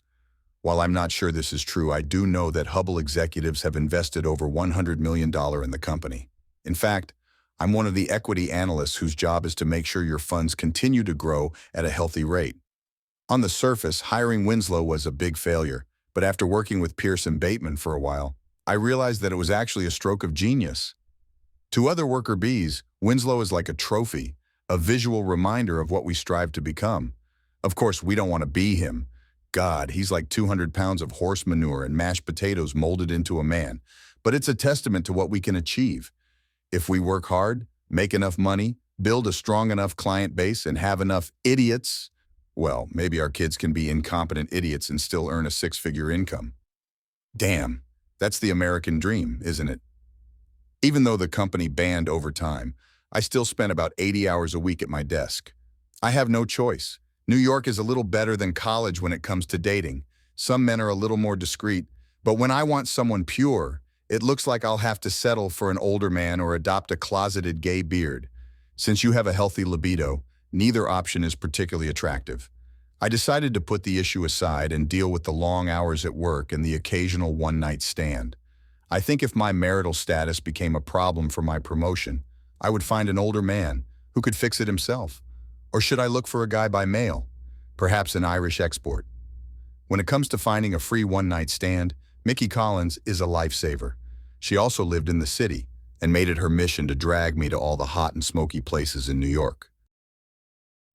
While I'm not sure this is true, I do know that Hubble executives have invested over $100 million in the company. In fact, I'm one of the equity analysts whose job is to make sure your funds continue to grow at a healthy rate. On the surface, hiring Winslow was a big failure, but after working with Pierce and Bateman for a while, I realized that it was actually a stroke of genius. To other worker bees, Winslow is like a trophy, a visual reminder of what we strive to become. Of course, we don't want to be him. God, he's like 200 pounds of horse manure and mashed potatoes molded into a man. But it's a testament to what we can achieve. If we work hard, make enough money, build a strong enough client base, and have enough idiots, well, maybe our kids can be incompetent idiots and still earn a six-figure income. Damn, that's the American dream, isn't it? Even though the company banned overtime, I still spent about 80 hours a week at my desk. I have no choice. New York is a little better than college when it comes to dating. Some men are a little more discreet, but when I want someone pure, it looks like I'll have to settle for an older man or adopt a closeted gay beard. Since you have a healthy libido, neither option is particularly attractive. I decided to put the issue aside and deal with the long hours at work and the occasional one-night stand. I think if my marital status became a problem for my promotion, I would find an older man who could fix it himself. Or should I look for a guy by mail? Perhaps an Irish export. When it comes to finding a free one-night stand, Mickey Collins is a lifesaver. She also lived in the city and made it her mission to drag me to all the hot and smoky places in New York.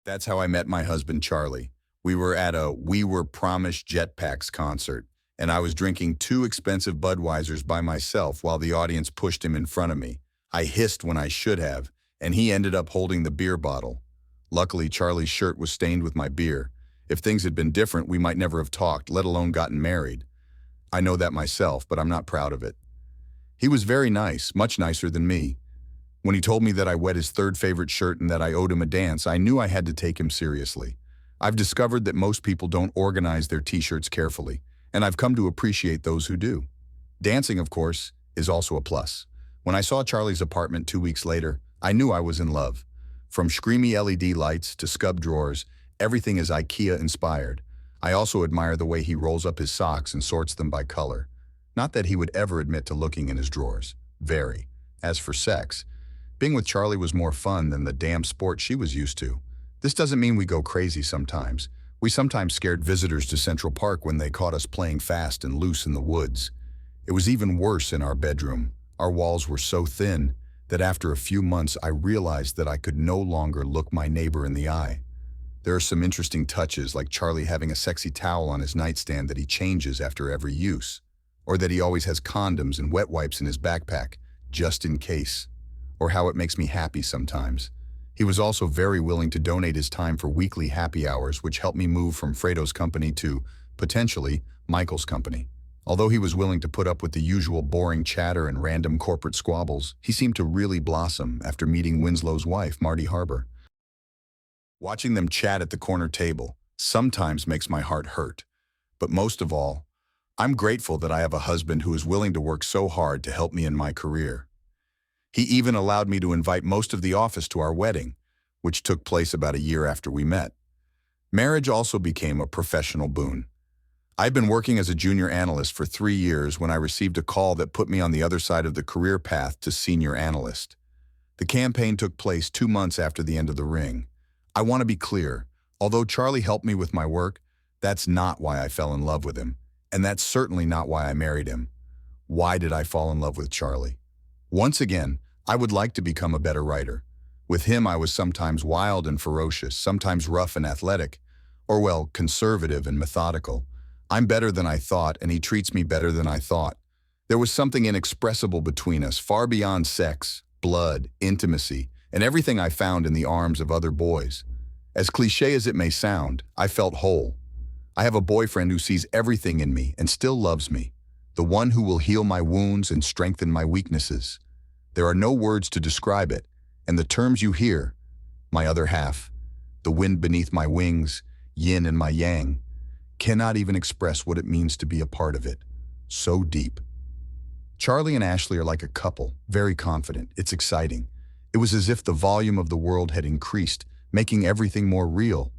That's how I met my husband, Charlie. We were at a We Were Promised Jetpacks concert, and I was drinking 2 expensive Budweisers by myself while the audience pushed him in front of me. I hissed when I should have, and he ended up holding the beer bottle. Luckily, Charlie's shirt was stained with my beer. If things had been different, we might never have talked, let alone gotten married. I know that myself, but I'm not proud of it. He was very nice, much nicer than me. When he told me that I wet his 3rd favorite shirt and that I owed him a dance, I knew I had to take him seriously. I've discovered that most people don't organize their t-shirts carefully, and I've come to appreciate those who do. Dancing, of course, is also a plus. When I saw Charlie's apartment 2 weeks later, I knew I was in love. From screamy LED lights to scub drawers, everything is IKEA-inspired. I also admire the way he rolls up his socks and sorts them by color. Not that he would ever admit to looking in his drawers. Very. As for sex, being with Charlie was more fun than the damn sport she was used to. This doesn't mean we go crazy sometimes. We sometimes scared visitors to Central Park when they caught us playing fast and loose in the woods. It was even worse in our bedroom. Our walls were so thin that after a few months I realized that I could no longer look my neighbor in the eye. There are some interesting touches, like Charlie having a sexy towel on his nightstand that he changes after every use, or that he always has condoms and wet wipes in his backpack, just in case, or how it makes me happy sometimes. He was also very willing to donate his time for weekly happy hours, which helped me move from Fredo's company to, potentially, Michael's company. Although he was willing to put up with the usual boring chatter and random corporate squabbles, he seemed to really blossom after meeting Winslow's wife, Marty Harbor. Watching them chat at the corner table sometimes makes my heart hurt. But most of all, I'm grateful that I have a husband who is willing to work so hard to help me in my career. He even allowed me to invite most of the office to our wedding, which took place about a year after we met. Marriage also became a professional boon. I'd been working as a junior analyst for 3 years when I received a call that put me on the other side of the career path to senior analyst. The campaign took place 2 months after the end of the ring. I want to be clear, although Charlie helped me with my work, that's not why I fell in love with him, and that's certainly not why I married him. Why did I fall in love with Charlie? Once again, I would like to become a better writer. With him, I was sometimes wild and ferocious, sometimes rough and athletic, or well, conservative and methodical. I'm better than I thought, and he treats me better than I thought. There was something inexpressible between us, far beyond sex, blood, intimacy, and everything I found in the arms of other boys. As cliché as it may sound, I felt whole. I have a boyfriend who sees everything in me and still loves me, the one who will heal my wounds and strengthen my weaknesses. There are no words to describe it, and the terms you hear, my other half, the wind beneath my wings, yin and my yang, cannot even express what it means to be a part of it. So deep. Charlie and Ashley are like a couple, very confident. It's exciting. It was as if the volume of the world had increased, making everything more real.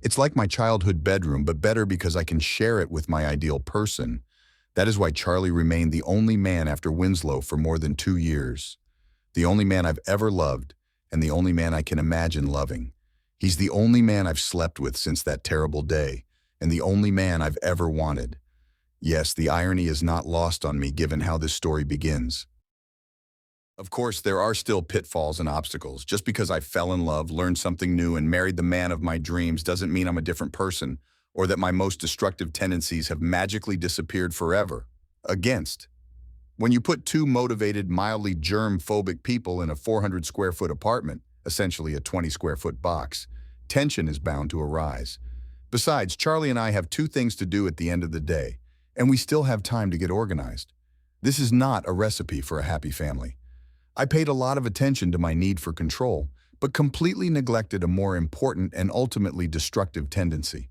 It's like my childhood bedroom, but better because I can share it with my ideal person. That is why Charlie remained the only man after Winslow for more than 2 years. The only man I've ever loved, and the only man I can imagine loving. He's the only man I've slept with since that terrible day, and the only man I've ever wanted. Yes, the irony is not lost on me given how this story begins. Of course, there are still pitfalls and obstacles. Just because I fell in love, learned something new, and married the man of my dreams doesn't mean I'm a different person, or that my most destructive tendencies have magically disappeared forever. When you put two motivated, mildly germ-phobic people in a 400-square-foot apartment, essentially a 20-square-foot box, tension is bound to arise. Besides, Charlie and I have 2 things to do at the end of the day, and we still have time to get organized. This is not a recipe for a happy family. I paid a lot of attention to my need for control, but completely neglected a more important and ultimately destructive tendency.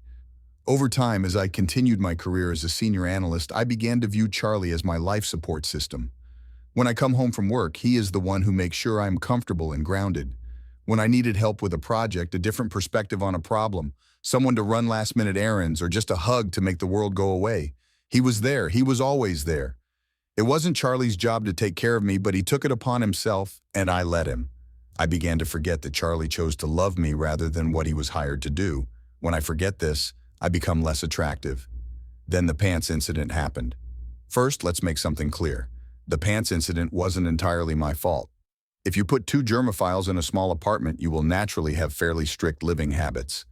Over time, as I continued my career as a senior analyst, I began to view Charlie as my life support system. When I come home from work, he is the one who makes sure I'm comfortable and grounded. When I needed help with a project, a different perspective on a problem, someone to run last-minute errands, or just a hug to make the world go away, he was there. He was always there. It wasn't Charlie's job to take care of me, but he took it upon himself, and I let him. I began to forget that Charlie chose to love me rather than what he was hired to do. When I forget this, I become less attractive. Then the pants incident happened. First, let's make something clear. The pants incident wasn't entirely my fault. If you put 2 germophiles in a small apartment, you will naturally have fairly strict living habits.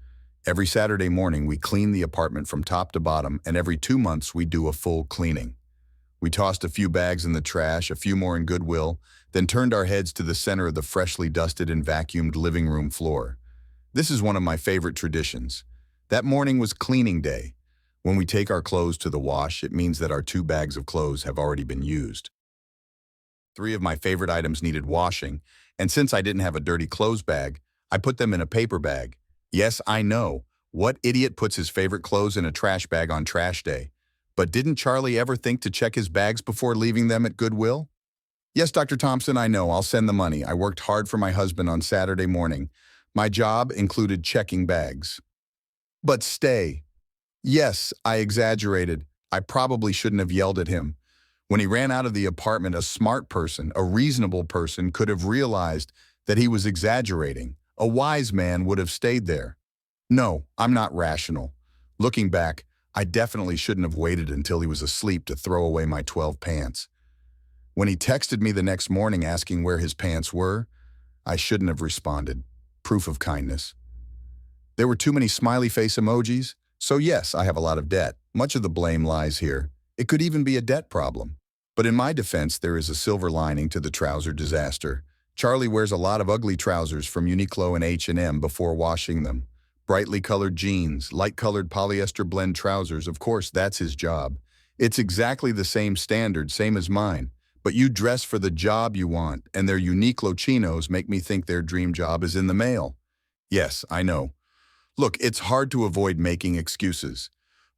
Every Saturday morning, we clean the apartment from top to bottom, and every 2 months, we do a full cleaning. We tossed a few bags in the trash, a few more in Goodwill, then turned our heads to the center of the freshly dusted and vacuumed living room floor. This is one of my favorite traditions. That morning was cleaning day. When we take our clothes to the wash, it means that our 2 bags of clothes have already been used. 3 of my favorite items needed washing, and since I didn't have a dirty clothes bag, I put them in a paper bag. Yes, I know. What idiot puts his favorite clothes in a trash bag on trash day? But didn't Charlie ever think to check his bags before leaving them at Goodwill? Yes, Dr. Thompson, I know. I'll send the money. I worked hard for my husband on Saturday morning. My job included checking bags. But stay. Yes, I exaggerated. I probably shouldn't have yelled at him. When he ran out of the apartment, a smart person, a reasonable person, could have realized that he was exaggerating. A wise man would have stayed there. No, I'm not rational. Looking back, I definitely shouldn't have waited until he was asleep to throw away my 12 pants. When he texted me the next morning asking where his pants were, I shouldn't have responded. Proof of kindness. There were too many smiley face emojis, so yes, I have a lot of debt. Much of the blame lies here. It could even be a debt problem. But in my defense, there is a silver lining to the trouser disaster. Charlie wears a lot of ugly trousers from Uniqlo and H&M before washing them. Brightly colored jeans, light-colored polyester blend trousers, of course, that's his job. It's exactly the same standard, same as mine. But you dress for the job you want, and their Uniqlo chinos make me think their dream job is in the mail. Yes, I know. Look, it's hard to avoid making excuses.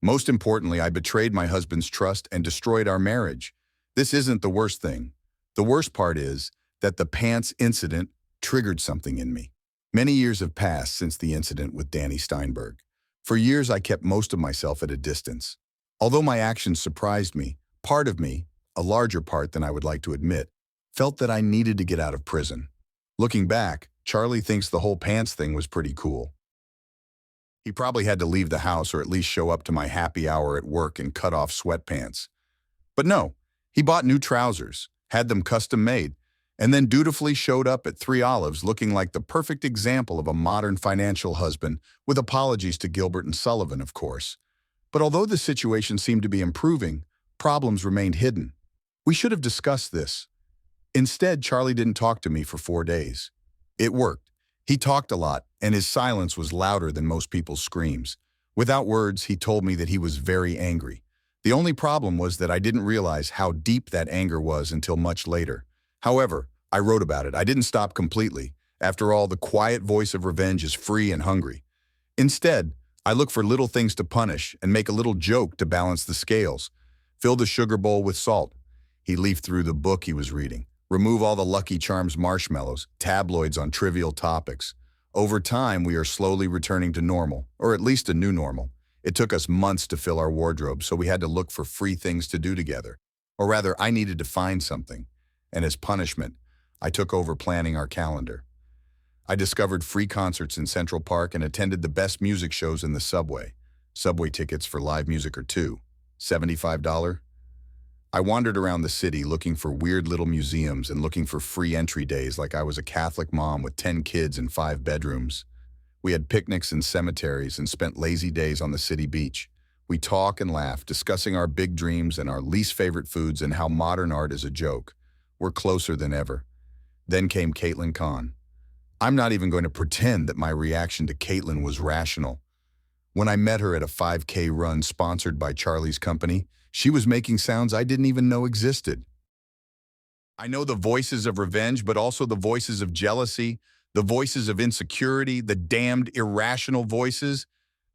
Most importantly, I betrayed my husband's trust and destroyed our marriage. This isn't the worst thing. The worst part is that the pants incident triggered something in me. Many years have passed since the incident with Danny Steinberg. For years, I kept most of myself at a distance. Although my actions surprised me, part of me, a larger part than I would like to admit, felt that I needed to get out of prison. Looking back, Charlie thinks the whole pants thing was pretty cool. He probably had to leave the house or at least show up to my happy hour at work in cut-off sweatpants. But no, he bought new trousers, had them custom made, and then dutifully showed up at 3 Olives looking like the perfect example of a modern financial husband, with apologies to Gilbert and Sullivan, of course. But although the situation seemed to be improving, problems remained hidden. We should have discussed this. Instead, Charlie didn't talk to me for 4 days. It worked. He talked a lot, and his silence was louder than most people's screams. Without words, he told me that he was very angry. The only problem was that I didn't realize how deep that anger was until much later. However, I wrote about it. I didn't stop completely. After all, the quiet voice of revenge is free and hungry. Instead, I look for little things to punish and make a little joke to balance the scales. Fill the sugar bowl with salt. He leafed through the book he was reading. Remove all the Lucky Charms marshmallows, tabloids on trivial topics. Over time, we are slowly returning to normal, or at least a new normal. It took us months to fill our wardrobe, so we had to look for free things to do together. Or rather, I needed to find something. And as punishment, I took over planning our calendar. I discovered free concerts in Central Park and attended the best music shows in the subway. Subway tickets for live music are $75. I wandered around the city looking for weird little museums and looking for free entry days like I was a Catholic mom with 10 kids and 5 bedrooms. We had picnics in cemeteries and spent lazy days on the city beach. We talk and laugh, discussing our big dreams and our least favorite foods and how modern art is a joke. We're closer than ever. Then came Caitlin Kahn. I'm not even going to pretend that my reaction to Caitlin was rational. When I met her at a 5K run sponsored by Charlie's company, she was making sounds I didn't even know existed. I know the voices of revenge, but also the voices of jealousy, the voices of insecurity, the damned irrational voices.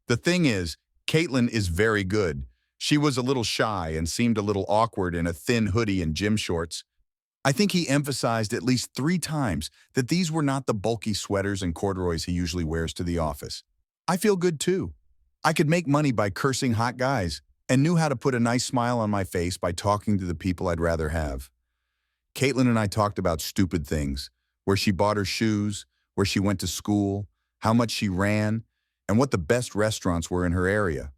The thing is, Caitlin is very good. She was a little shy and seemed a little awkward in a thin hoodie and gym shorts. I think he emphasized at least 3 times that these were not the bulky sweaters and corduroys he usually wears to the office. I feel good too. I could make money by cursing hot guys and knew how to put a nice smile on my face by talking to the people I'd rather have. Caitlin and I talked about stupid things, where she bought her shoes, where she went to school, how much she ran, and what the best restaurants were in her area.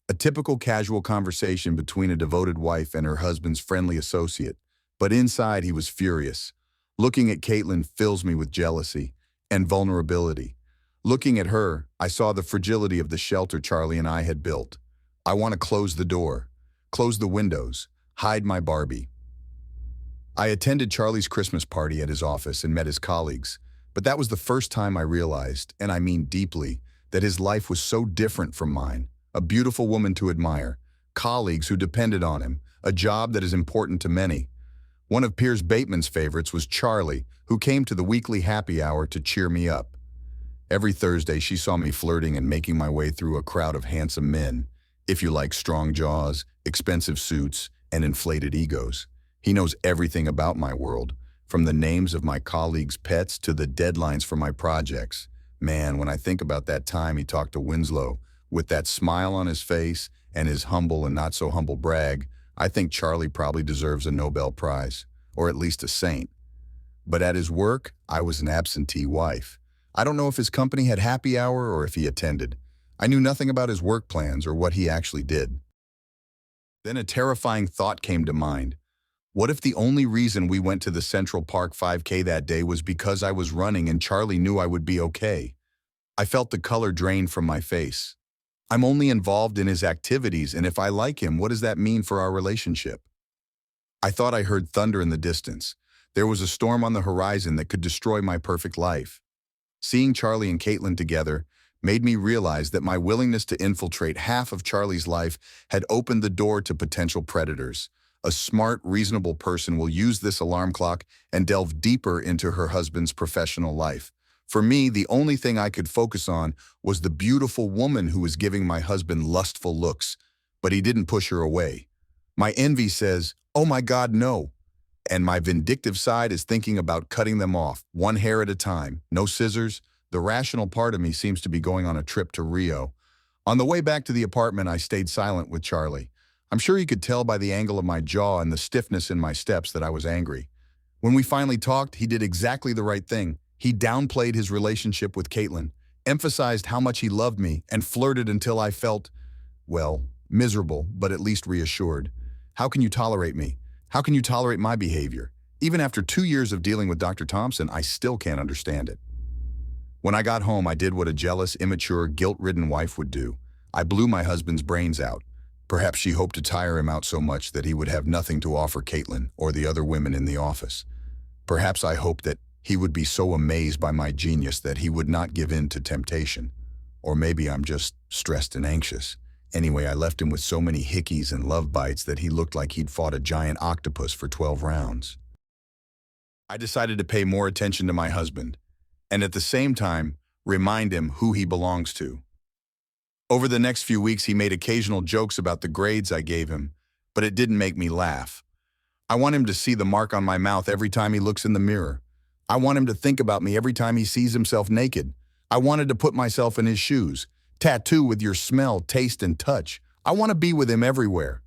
A typical casual conversation between a devoted wife and her husband's friendly associate, but inside he was furious. Looking at Caitlin fills me with jealousy and vulnerability. Looking at her, I saw the fragility of the shelter Charlie and I had built. I want to close the door, close the windows, hide my Barbie. I attended Charlie's Christmas party at his office and met his colleagues, but that was the first time I realized, and I mean deeply, that his life was so different from mine. A beautiful woman to admire, colleagues who depended on him, a job that is important to many. One of Piers Bateman's favorites was Charlie, who came to the weekly happy hour to cheer me up. Every Thursday, she saw me flirting and making my way through a crowd of handsome men. If you like strong jaws, expensive suits, and inflated egos. He knows everything about my world, from the names of my colleagues' pets to the deadlines for my projects. Man, when I think about that time he talked to Winslow, with that smile on his face and his humble and not so humble brag, I think Charlie probably deserves a Nobel Prize, or at least a saint. But at his work, I was an absentee wife. I don't know if his company had happy hour or if he attended. I knew nothing about his work plans or what he actually did. Then a terrifying thought came to mind. What if the only reason we went to the Central Park 5K that day was because I was running and Charlie knew I would be okay? I felt the color drain from my face. I'm only involved in his activities, and if I like him, what does that mean for our relationship? I thought I heard thunder in the distance. There was a storm on the horizon that could destroy my perfect life. Seeing Charlie and Caitlin together made me realize that my willingness to infiltrate half of Charlie's life had opened the door to potential predators. A smart, reasonable person will use this alarm clock and delve deeper into her husband's professional life. For me, the only thing I could focus on was the beautiful woman who was giving my husband lustful looks. but he didn't push her away. My envy says, "Oh my God, no." And my vindictive side is thinking about cutting them off, one hair at a time, no scissors. The rational part of me seems to be going on a trip to Rio. On the way back to the apartment, I stayed silent with Charlie. I'm sure he could tell by the angle of my jaw and the stiffness in my steps that I was angry. When we finally talked, he did exactly the right thing. He downplayed his relationship with Caitlin, emphasized how much he loved me, and flirted until I felt, well, miserable, but at least reassured. How can you tolerate me? How can you tolerate my behavior? Even after 2 years of dealing with Dr. Thompson, I still can't understand it. When I got home, I did what a jealous, immature, guilt-ridden wife would do. I blew my husband's brains out. Perhaps she hoped to tire him out so much that he would have nothing to offer Caitlin or the other women in the office. Perhaps I hoped that he would be so amazed by my genius that he would not give in to temptation. Or maybe I'm just stressed and anxious. Anyway, I left him with so many hickeys and love bites that he looked like he'd fought a giant octopus for 12 rounds. I decided to pay more attention to my husband, and at the same time, remind him who he belongs to. Over the next few weeks, he made occasional jokes about the grades I gave him, but it didn't make me laugh. I want him to see the mark on my mouth every time he looks in the mirror. I want him to think about me every time he sees himself naked. I wanted to put myself in his shoes. Tattoo with your smell, taste, and touch. I want to be with him everywhere.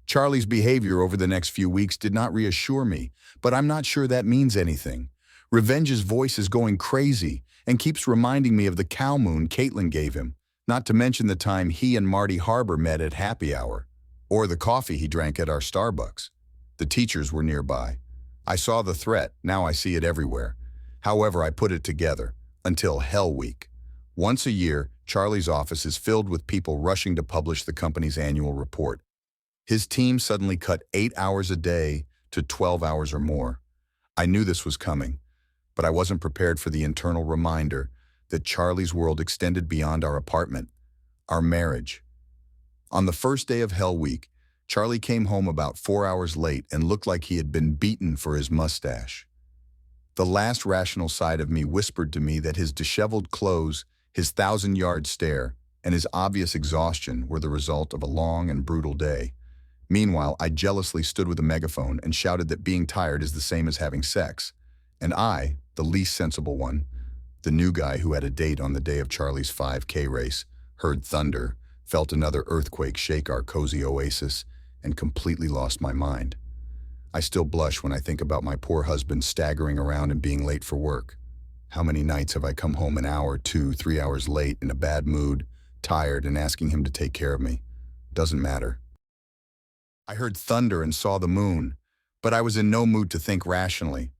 Charlie's behavior over the next few weeks did not reassure me, but I'm not sure that means anything. Revenge's voice is going crazy and keeps reminding me of the cow moon Caitlin gave him, not to mention the time he and Marty Harbor met at happy hour, or the coffee he drank at our Starbucks. The teachers were nearby. I saw the threat, now I see it everywhere. However, I put it together, until Hell Week. Once a year, Charlie's office is filled with people rushing to publish the company's annual report. His team suddenly cut 8 hours a day to 12 hours or more. I knew this was coming, but I wasn't prepared for the internal reminder that Charlie's world extended beyond our apartment, our marriage. On the first day of Hell Week, Charlie came home about 4 hours late and looked like he had been beaten for his mustache. The last rational side of me whispered to me that his disheveled clothes, his 1,000-yard stare, and his obvious exhaustion were the result of a long and brutal day. Meanwhile, I jealously stood with a megaphone and shouted that being tired is the same as having sex. And I, the least sensible one, the new guy who had a date on the day of Charlie's 5K race, heard thunder, felt another earthquake shake our cozy oasis, and completely lost my mind. I still blush when I think about my poor husband staggering around and being late for work. How many nights have I come home an hour, 2, 3 hours late in a bad mood, tired, and asking him to take care of me? Doesn't matter. I heard thunder and saw the moon, but I was in no mood to think rationally.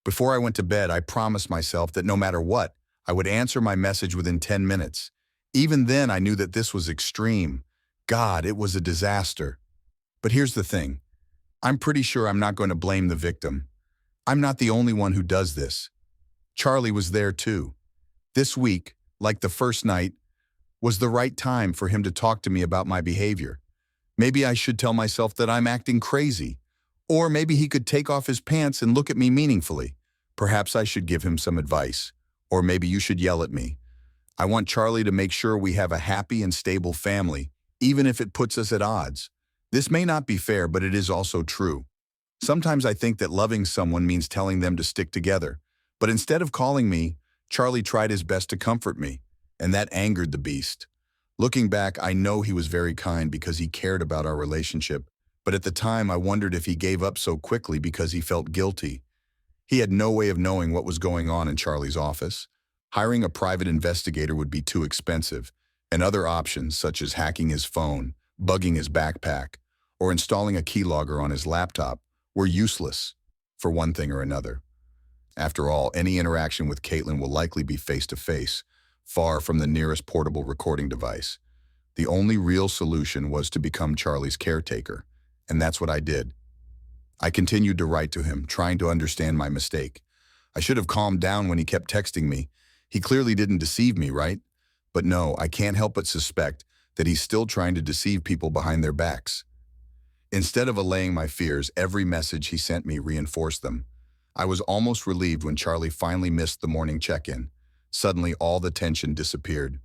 Before I went to bed, I promised myself that no matter what, I would answer my message within 10 minutes. Even then, I knew that this was extreme. God, it was a disaster. But here's the thing. I'm pretty sure I'm not going to blame the victim. I'm not the only one who does this. Charlie was there too. This week, like the first night, was the right time for him to talk to me about my behavior. Maybe I should tell myself that I'm acting crazy. Or maybe he could take off his pants and look at me meaningfully. Perhaps I should give him some advice. Or maybe you should yell at me. I want Charlie to make sure we have a happy and stable family, even if it puts us at odds. This may not be fair, but it is also true. Sometimes I think that loving someone means telling them to stick together. But instead of calling me, Charlie tried his best to comfort me, and that angered the beast. Looking back, I know he was very kind because he cared about our relationship, but at the time I wondered if he gave up so quickly because he felt guilty. He had no way of knowing what was going on in Charlie's office. Hiring a private investigator would be too expensive, and other options such as hacking his phone, bugging his backpack, or installing a keylogger on his laptop were useless for one thing or another. After all, any interaction with Caitlin will likely be face-to-face, far from the nearest portable recording device. The only real solution was to become Charlie's caretaker, and that's what I did. I continued to write to him, trying to understand my mistake. I should have calmed down when he kept texting me. He clearly didn't deceive me, right? But no, I can't help but suspect that he's still trying to deceive people behind their backs. Instead of allaying my fears, every message he sent me reinforced them. I was almost relieved when Charlie finally missed the morning check-in. Suddenly, all the tension disappeared.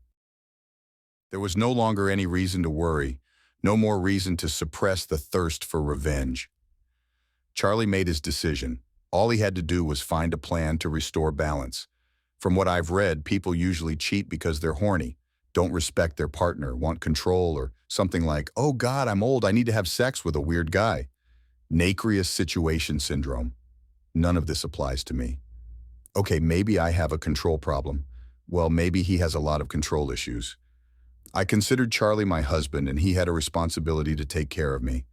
There was no longer any reason to worry, No more reason to suppress the thirst for revenge. Charlie made his decision. All he had to do was find a plan to restore balance. From what I've read, people usually cheat because they're horny, don't respect their partner, want control, or something like, oh God, I'm old, I need to have sex with a weird guy. Nacreous situation syndrome. None of this applies to me. Okay, maybe I have a control problem. Well, maybe he has a lot of control issues. I considered Charlie my husband, and he had a responsibility to take care of me.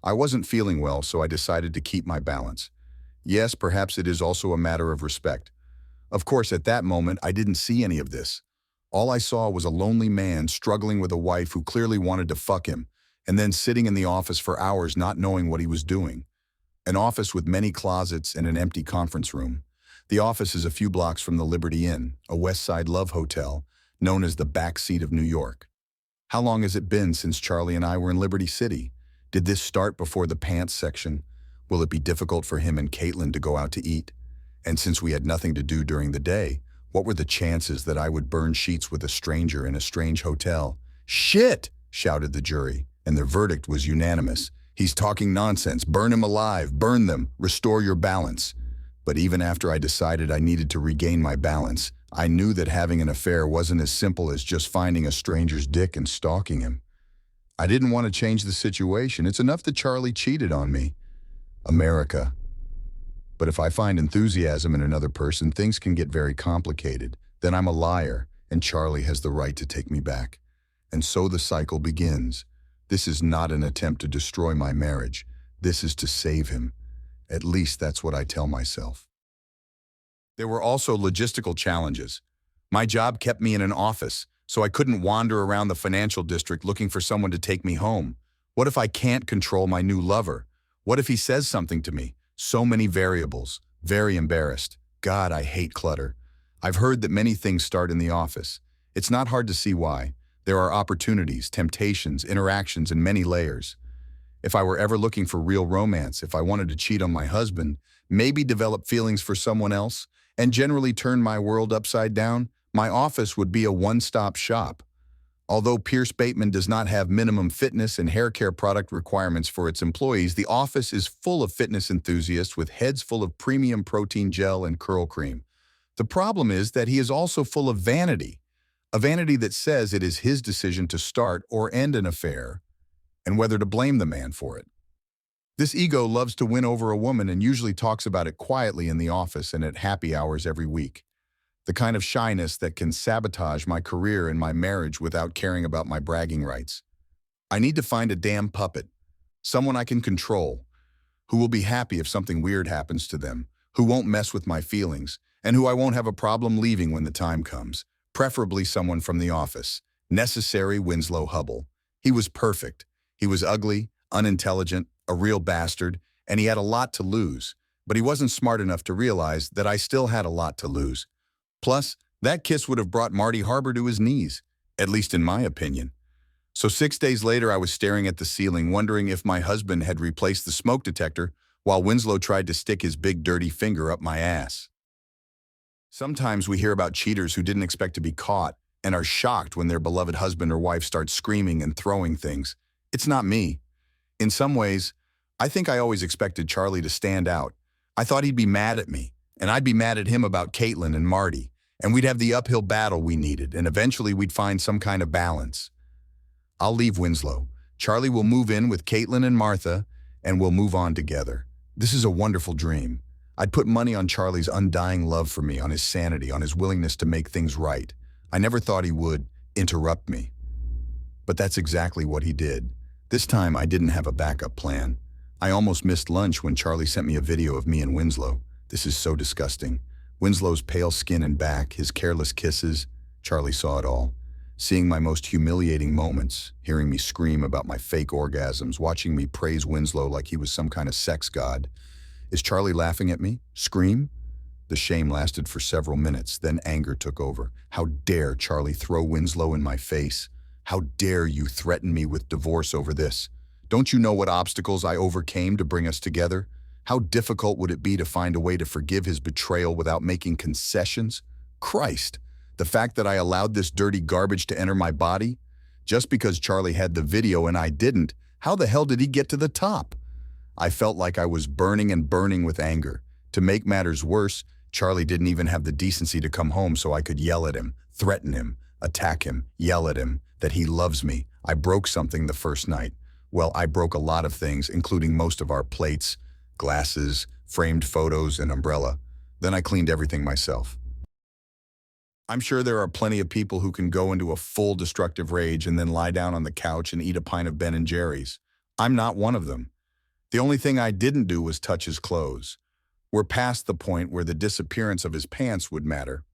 I wasn't feeling well, so I decided to keep my balance. Yes, perhaps it is also a matter of respect. Of course, at that moment, I didn't see any of this. All I saw was a lonely man struggling with a wife who clearly wanted to fuck him, and then sitting in the office for hours not knowing what he was doing. An office with many closets and an empty conference room. The office is a few blocks from the Liberty Inn, a West Side love hotel, known as the backseat of New York. How long has it been since Charlie and I were in Liberty City? Did this start before the pants section? Will it be difficult for him and Caitlin to go out to eat? And since we had nothing to do during the day, what were the chances that I would burn sheets with a stranger in a strange hotel? Shit! Shouted the jury, and their verdict was unanimous. He's talking nonsense. Burn him alive. Burn them. Restore your balance. But even after I decided I needed to regain my balance, I knew that having an affair wasn't as simple as just finding a stranger's dick and stalking him. I didn't want to change the situation. It's enough that Charlie cheated on me. America. But if I find enthusiasm in another person, things can get very complicated. Then I'm a liar, and Charlie has the right to take me back. And so the cycle begins. This is not an attempt to destroy my marriage. This is to save him. At least that's what I tell myself. There were also logistical challenges. My job kept me in an office, so I couldn't wander around the financial district looking for someone to take me home. What if I can't control my new lover? What if he says something to me? So many variables. Very embarrassed. God, I hate clutter. I've heard that many things start in the office. It's not hard to see why. There are opportunities, temptations, interactions, and many layers. If I were ever looking for real romance, if I wanted to cheat on my husband, maybe develop feelings for someone else, and generally turn my world upside down, my office would be a one-stop shop. Although Pierce Bateman does not have minimum fitness and hair care product requirements for its employees, the office is full of fitness enthusiasts with heads full of premium protein gel and curl cream. The problem is that he is also full of vanity, a vanity that says it is his decision to start or end an affair, and whether to blame the man for it. This ego loves to win over a woman and usually talks about it quietly in the office and at happy hours every week. The kind of shyness that can sabotage my career and my marriage without caring about my bragging rights. I need to find a damn puppet, someone I can control, who will be happy if something weird happens to them, who won't mess with my feelings, and who I won't have a problem leaving when the time comes, preferably someone from the office. Necessary Winslow Hubble. He was perfect. He was ugly, unintelligent, a real bastard, and he had a lot to lose, but he wasn't smart enough to realize that I still had a lot to lose. Plus, that kiss would have brought Marty Harbor to his knees, at least in my opinion. So 6 days later, I was staring at the ceiling, wondering if my husband had replaced the smoke detector while Winslow tried to stick his big dirty finger up my ass. Sometimes we hear about cheaters who didn't expect to be caught and are shocked when their beloved husband or wife starts screaming and throwing things. It's not me. In some ways, I think I always expected Charlie to stand out. I thought he'd be mad at me, and I'd be mad at him about Caitlin and Marty, and we'd have the uphill battle we needed, and eventually we'd find some kind of balance. I'll leave Winslow. Charlie will move in with Caitlin and Martha, and we'll move on together. This is a wonderful dream. I'd put money on Charlie's undying love for me, on his sanity, on his willingness to make things right. I never thought he would interrupt me. But that's exactly what he did. This time I didn't have a backup plan. I almost missed lunch when Charlie sent me a video of me and Winslow. This is so disgusting. Winslow's pale skin and back, his careless kisses. Charlie saw it all. Seeing my most humiliating moments, hearing me scream about my fake orgasms, watching me praise Winslow like he was some kind of sex god. Is Charlie laughing at me? Scream? The shame lasted for several minutes, then anger took over. How dare Charlie throw Winslow in my face? How dare you threaten me with divorce over this? Don't you know what obstacles I overcame to bring us together? How difficult would it be to find a way to forgive his betrayal without making concessions? Christ, the fact that I allowed this dirty garbage to enter my body? Just because Charlie had the video and I didn't, how the hell did he get to the top? I felt like I was burning and burning with anger. To make matters worse, Charlie didn't even have the decency to come home so I could yell at him, threaten him, attack him, yell at him, that he loves me. I broke something the first night. Well, I broke a lot of things, including most of our plates, glasses, framed photos, and umbrella. Then I cleaned everything myself. I'm sure there are plenty of people who can go into a full destructive rage and then lie down on the couch and eat a pint of Ben & Jerry's. I'm not one of them. The only thing I didn't do was touch his clothes. We're past the point where the disappearance of his pants would matter.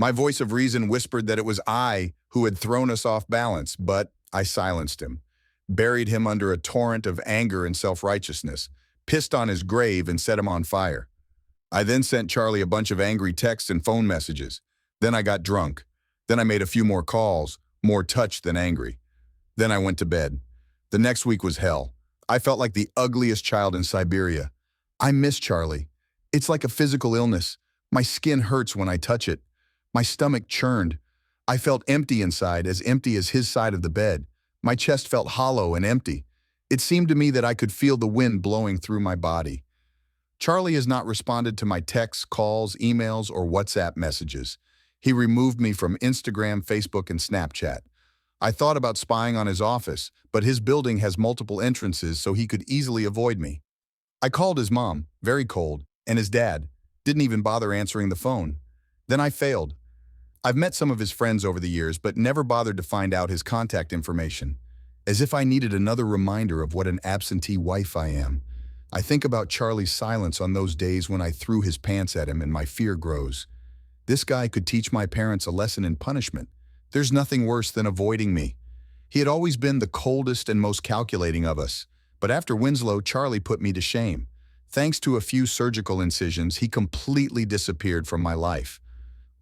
My voice of reason whispered that it was I who had thrown us off balance, but I silenced him, buried him under a torrent of anger and self-righteousness, pissed on his grave and set him on fire. I then sent Charlie a bunch of angry texts and phone messages. Then I got drunk. Then I made a few more calls, more touched than angry. Then I went to bed. The next week was hell. I felt like the ugliest child in Siberia. I miss Charlie. It's like a physical illness. My skin hurts when I touch it. My stomach churned. I felt empty inside, as empty as his side of the bed. My chest felt hollow and empty. It seemed to me that I could feel the wind blowing through my body. Charlie has not responded to my texts, calls, emails, or WhatsApp messages. He removed me from Instagram, Facebook, and Snapchat. I thought about spying on his office, but his building has multiple entrances, so he could easily avoid me. I called his mom, very cold, and his dad didn't even bother answering the phone. Then I failed. I've met some of his friends over the years, but never bothered to find out his contact information. As if I needed another reminder of what an absentee wife I am. I think about Charlie's silence on those days when I threw his pants at him and my fear grows. This guy could teach my parents a lesson in punishment. There's nothing worse than avoiding me. He had always been the coldest and most calculating of us. But after Winslow, Charlie put me to shame. Thanks to a few surgical incisions, he completely disappeared from my life.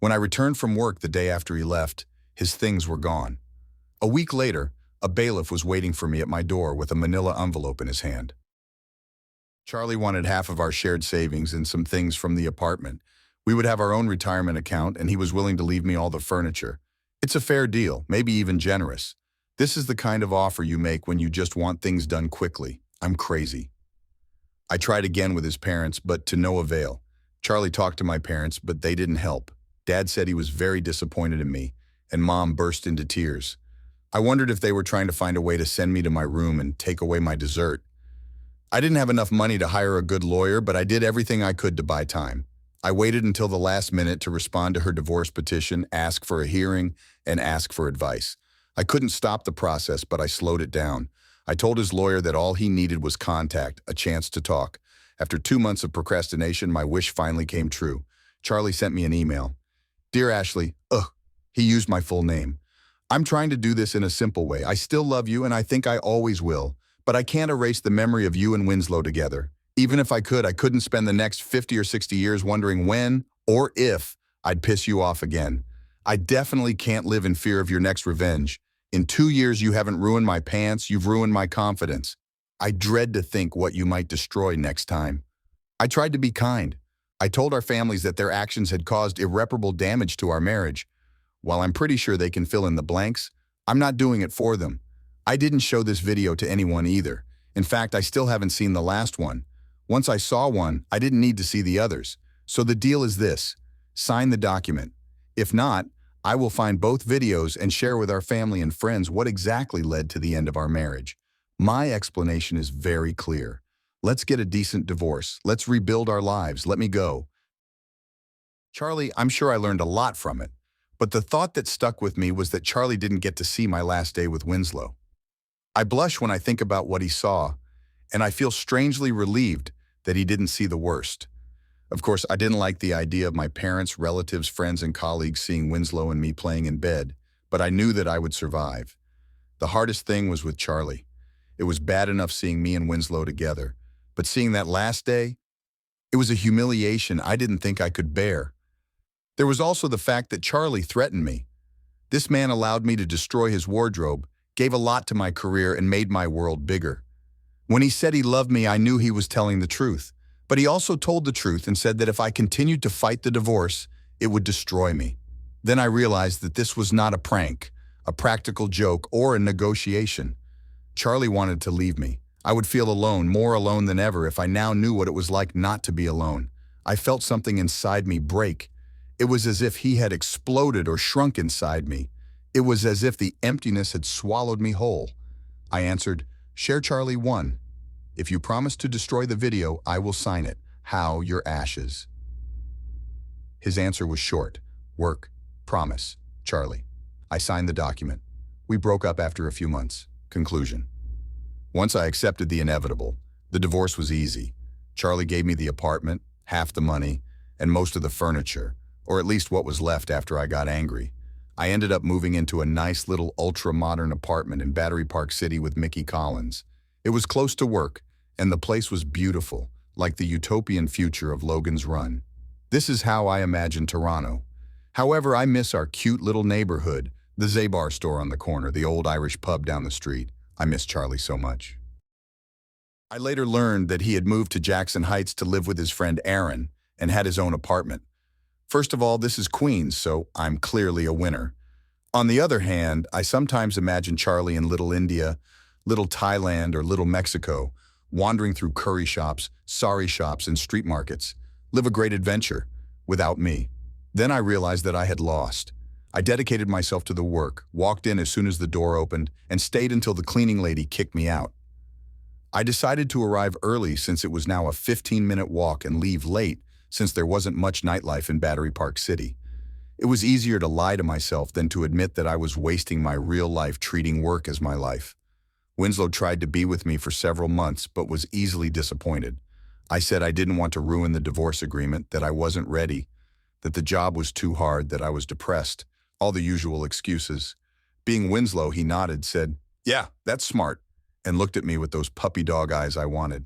When I returned from work the day after he left, his things were gone. A week later, a bailiff was waiting for me at my door with a manila envelope in his hand. Charlie wanted half of our shared savings and some things from the apartment. We would have our own retirement account, and he was willing to leave me all the furniture. It's a fair deal, maybe even generous. This is the kind of offer you make when you just want things done quickly. I'm crazy. I tried again with his parents, but to no avail. Charlie talked to my parents, but they didn't help. Dad said he was very disappointed in me, and Mom burst into tears. I wondered if they were trying to find a way to send me to my room and take away my dessert. I didn't have enough money to hire a good lawyer, but I did everything I could to buy time. I waited until the last minute to respond to her divorce petition, ask for a hearing, and ask for advice. I couldn't stop the process, but I slowed it down. I told his lawyer that all he needed was contact, a chance to talk. After 2 months of procrastination, my wish finally came true. Charlie sent me an email. Dear Ashley, he used my full name. I'm trying to do this in a simple way. I still love you, and I think I always will. But I can't erase the memory of you and Winslow together. Even if I couldn't spend the next 50 or 60 years wondering when or if I'd piss you off again. I definitely can't live in fear of your next revenge. In 2 years, you haven't ruined my pants, you've ruined my confidence. I dread to think what you might destroy next time. I tried to be kind. I told our families that their actions had caused irreparable damage to our marriage. While I'm pretty sure they can fill in the blanks, I'm not doing it for them. I didn't show this video to anyone either. In fact, I still haven't seen the last one. Once I saw one, I didn't need to see the others. So the deal is this: sign the document. If not, I will find both videos and share with our family and friends what exactly led to the end of our marriage. My explanation is very clear. Let's get a decent divorce. Let's rebuild our lives. Let me go. Charlie, I'm sure I learned a lot from it. But the thought that stuck with me was that Charlie didn't get to see my last day with Winslow. I blush when I think about what he saw, and I feel strangely relieved that he didn't see the worst. Of course, I didn't like the idea of my parents, relatives, friends, and colleagues seeing Winslow and me playing in bed, but I knew that I would survive. The hardest thing was with Charlie. It was bad enough seeing me and Winslow together, but seeing that last day, it was a humiliation I didn't think I could bear. There was also the fact that Charlie threatened me. This man allowed me to destroy his wardrobe, gave a lot to my career, and made my world bigger. When he said he loved me, I knew he was telling the truth. But he also told the truth and said that if I continued to fight the divorce, it would destroy me. Then I realized that this was not a prank. a practical joke, or a negotiation. Charlie wanted to leave me. I would feel alone, more alone than ever, if I now knew what it was like not to be alone. I felt something inside me break. It was as if he had exploded or shrunk inside me. It was as if the emptiness had swallowed me whole. I answered, "Share Charlie 1. If you promise to destroy the video, I will sign it. How, your ashes." His answer was short. "Work. Promise. Charlie." I signed the document. We broke up after a few months. Conclusion. Once I accepted the inevitable, the divorce was easy. Charlie gave me the apartment, half the money, and most of the furniture, or at least what was left after I got angry. I ended up moving into a nice little ultra-modern apartment in Battery Park City with Mickey Collins. It was close to work, and the place was beautiful, like the utopian future of Logan's Run. This is how I imagine Toronto. However, I miss our cute little neighborhood, the Zabar store on the corner, the old Irish pub down the street. I miss Charlie so much. I later learned that he had moved to Jackson Heights to live with his friend Aaron and had his own apartment. First of all, this is Queens, so I'm clearly a winner. On the other hand, I sometimes imagine Charlie in Little India, Little Thailand, or Little Mexico, wandering through curry shops, sari shops, and street markets. Live a great adventure, without me. Then I realized that I had lost. I dedicated myself to the work, walked in as soon as the door opened, and stayed until the cleaning lady kicked me out. I decided to arrive early since it was now a 15-minute walk and leave late since there wasn't much nightlife in Battery Park City. It was easier to lie to myself than to admit that I was wasting my real life treating work as my life. Winslow tried to be with me for several months but was easily disappointed. I said I didn't want to ruin the divorce agreement, that I wasn't ready, that the job was too hard, that I was depressed. All the usual excuses. Being Winslow, he nodded, said, "Yeah, that's smart," and looked at me with those puppy dog eyes I wanted.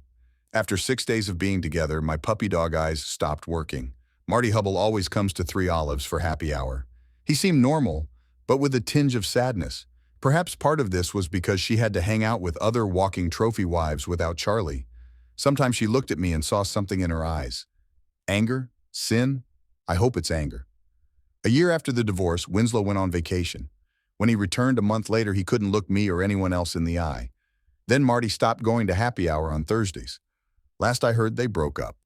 After 6 days of being together, my puppy dog eyes stopped working. Marty Hubble always comes to 3 Olives for happy hour. He seemed normal, but with a tinge of sadness. Perhaps part of this was because she had to hang out with other walking trophy wives without Charlie. Sometimes she looked at me and saw something in her eyes. Anger? Sin? I hope it's anger. A year after the divorce, Winslow went on vacation. When he returned a month later, he couldn't look me or anyone else in the eye. Then Marty stopped going to happy hour on Thursdays. Last I heard, they broke up.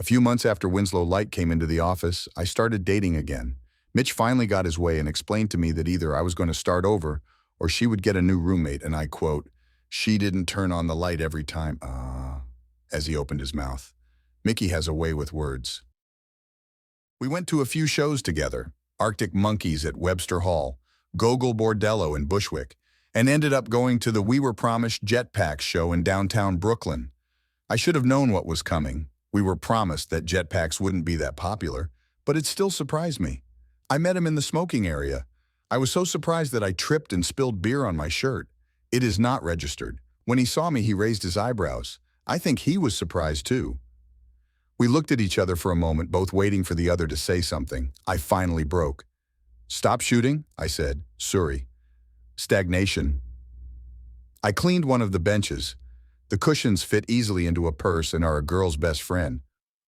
A few months after Winslow Light came into the office, I started dating again. Mitch finally got his way and explained to me that either I was going to start over or she would get a new roommate, and I quote, "She didn't turn on the light every time," as he opened his mouth. Mickey has a way with words. We went to a few shows together, Arctic Monkeys at Webster Hall, Gogol Bordello in Bushwick, and ended up going to the We Were Promised Jetpacks show in downtown Brooklyn. I should have known what was coming. We were promised that jetpacks wouldn't be that popular, but it still surprised me. I met him in the smoking area. I was so surprised that I tripped and spilled beer on my shirt. It is not registered. When he saw me, he raised his eyebrows. I think he was surprised too. We looked at each other for a moment, both waiting for the other to say something. I finally broke. "Stop shooting," I said. "Sorry." Stagnation. I cleaned one of the benches. The cushions fit easily into a purse and are a girl's best friend.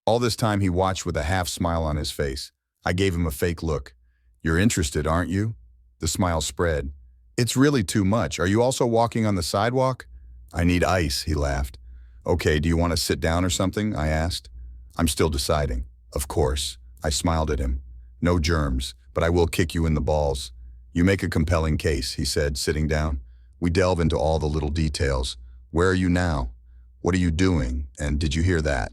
All this time he watched with a half smile on his face. I gave him a fake look. "You're interested, aren't you?" The smile spread. "It's really too much. Are you also walking on the sidewalk?" "I need ice," he laughed. "Okay, do you want to sit down or something?" I asked. "I'm still deciding." "Of course." I smiled at him. "No germs, but I will kick you in the balls." "You make a compelling case," he said, sitting down. We delve into all the little details. "Where are you now? What are you doing? And did you hear that?"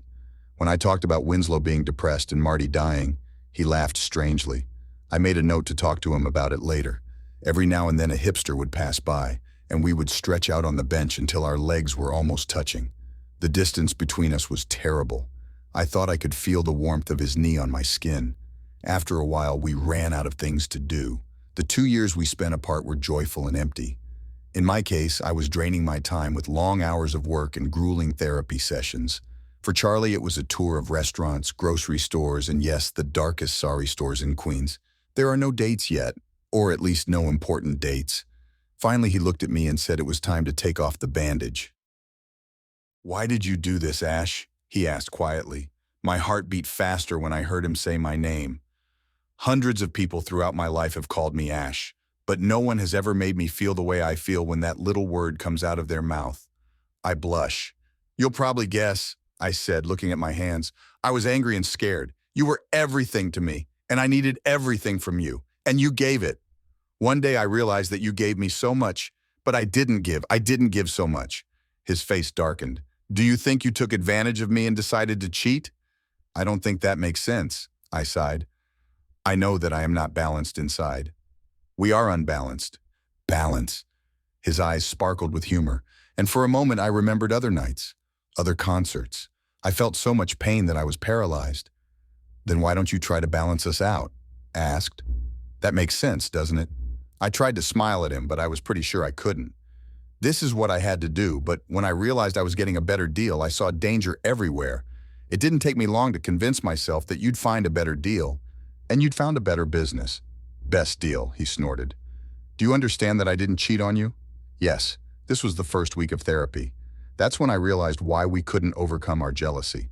When I talked about Winslow being depressed and Marty dying, he laughed strangely. I made a note to talk to him about it later. Every now and then a hipster would pass by, and we would stretch out on the bench until our legs were almost touching. The distance between us was terrible. I thought I could feel the warmth of his knee on my skin. After a while, we ran out of things to do. The 2 years we spent apart were joyful and empty. In my case, I was draining my time with long hours of work and grueling therapy sessions. For Charlie, it was a tour of restaurants, grocery stores, and yes, the darkest sari stores in Queens. There are no dates yet, or at least no important dates. Finally, he looked at me and said it was time to take off the bandage. "Why did you do this, Ash?" he asked quietly. My heart beat faster when I heard him say my name. Hundreds of people throughout my life have called me Ash. but no one has ever made me feel the way I feel when that little word comes out of their mouth. I blush. You'll probably guess, I said, looking at my hands. I was angry and scared. You were everything to me, and I needed everything from you, and you gave it. One day I realized that you gave me so much, but I didn't give so much. His face darkened. Do you think you took advantage of me and decided to cheat? I don't think that makes sense, I sighed. I know that I am not balanced inside. We are unbalanced. Balance. His eyes sparkled with humor, and for a moment I remembered other nights, other concerts. I felt so much pain that I was paralyzed. Then why don't you try to balance us out? I asked. That makes sense, doesn't it? I tried to smile at him, but I was pretty sure I couldn't. This is what I had to do, but when I realized I was getting a better deal, I saw danger everywhere. It didn't take me long to convince myself that you'd find a better deal, and you'd found a better business. Best deal, he snorted. Do you understand that I didn't cheat on you? Yes, this was the first week of therapy. That's when I realized why we couldn't overcome our jealousy.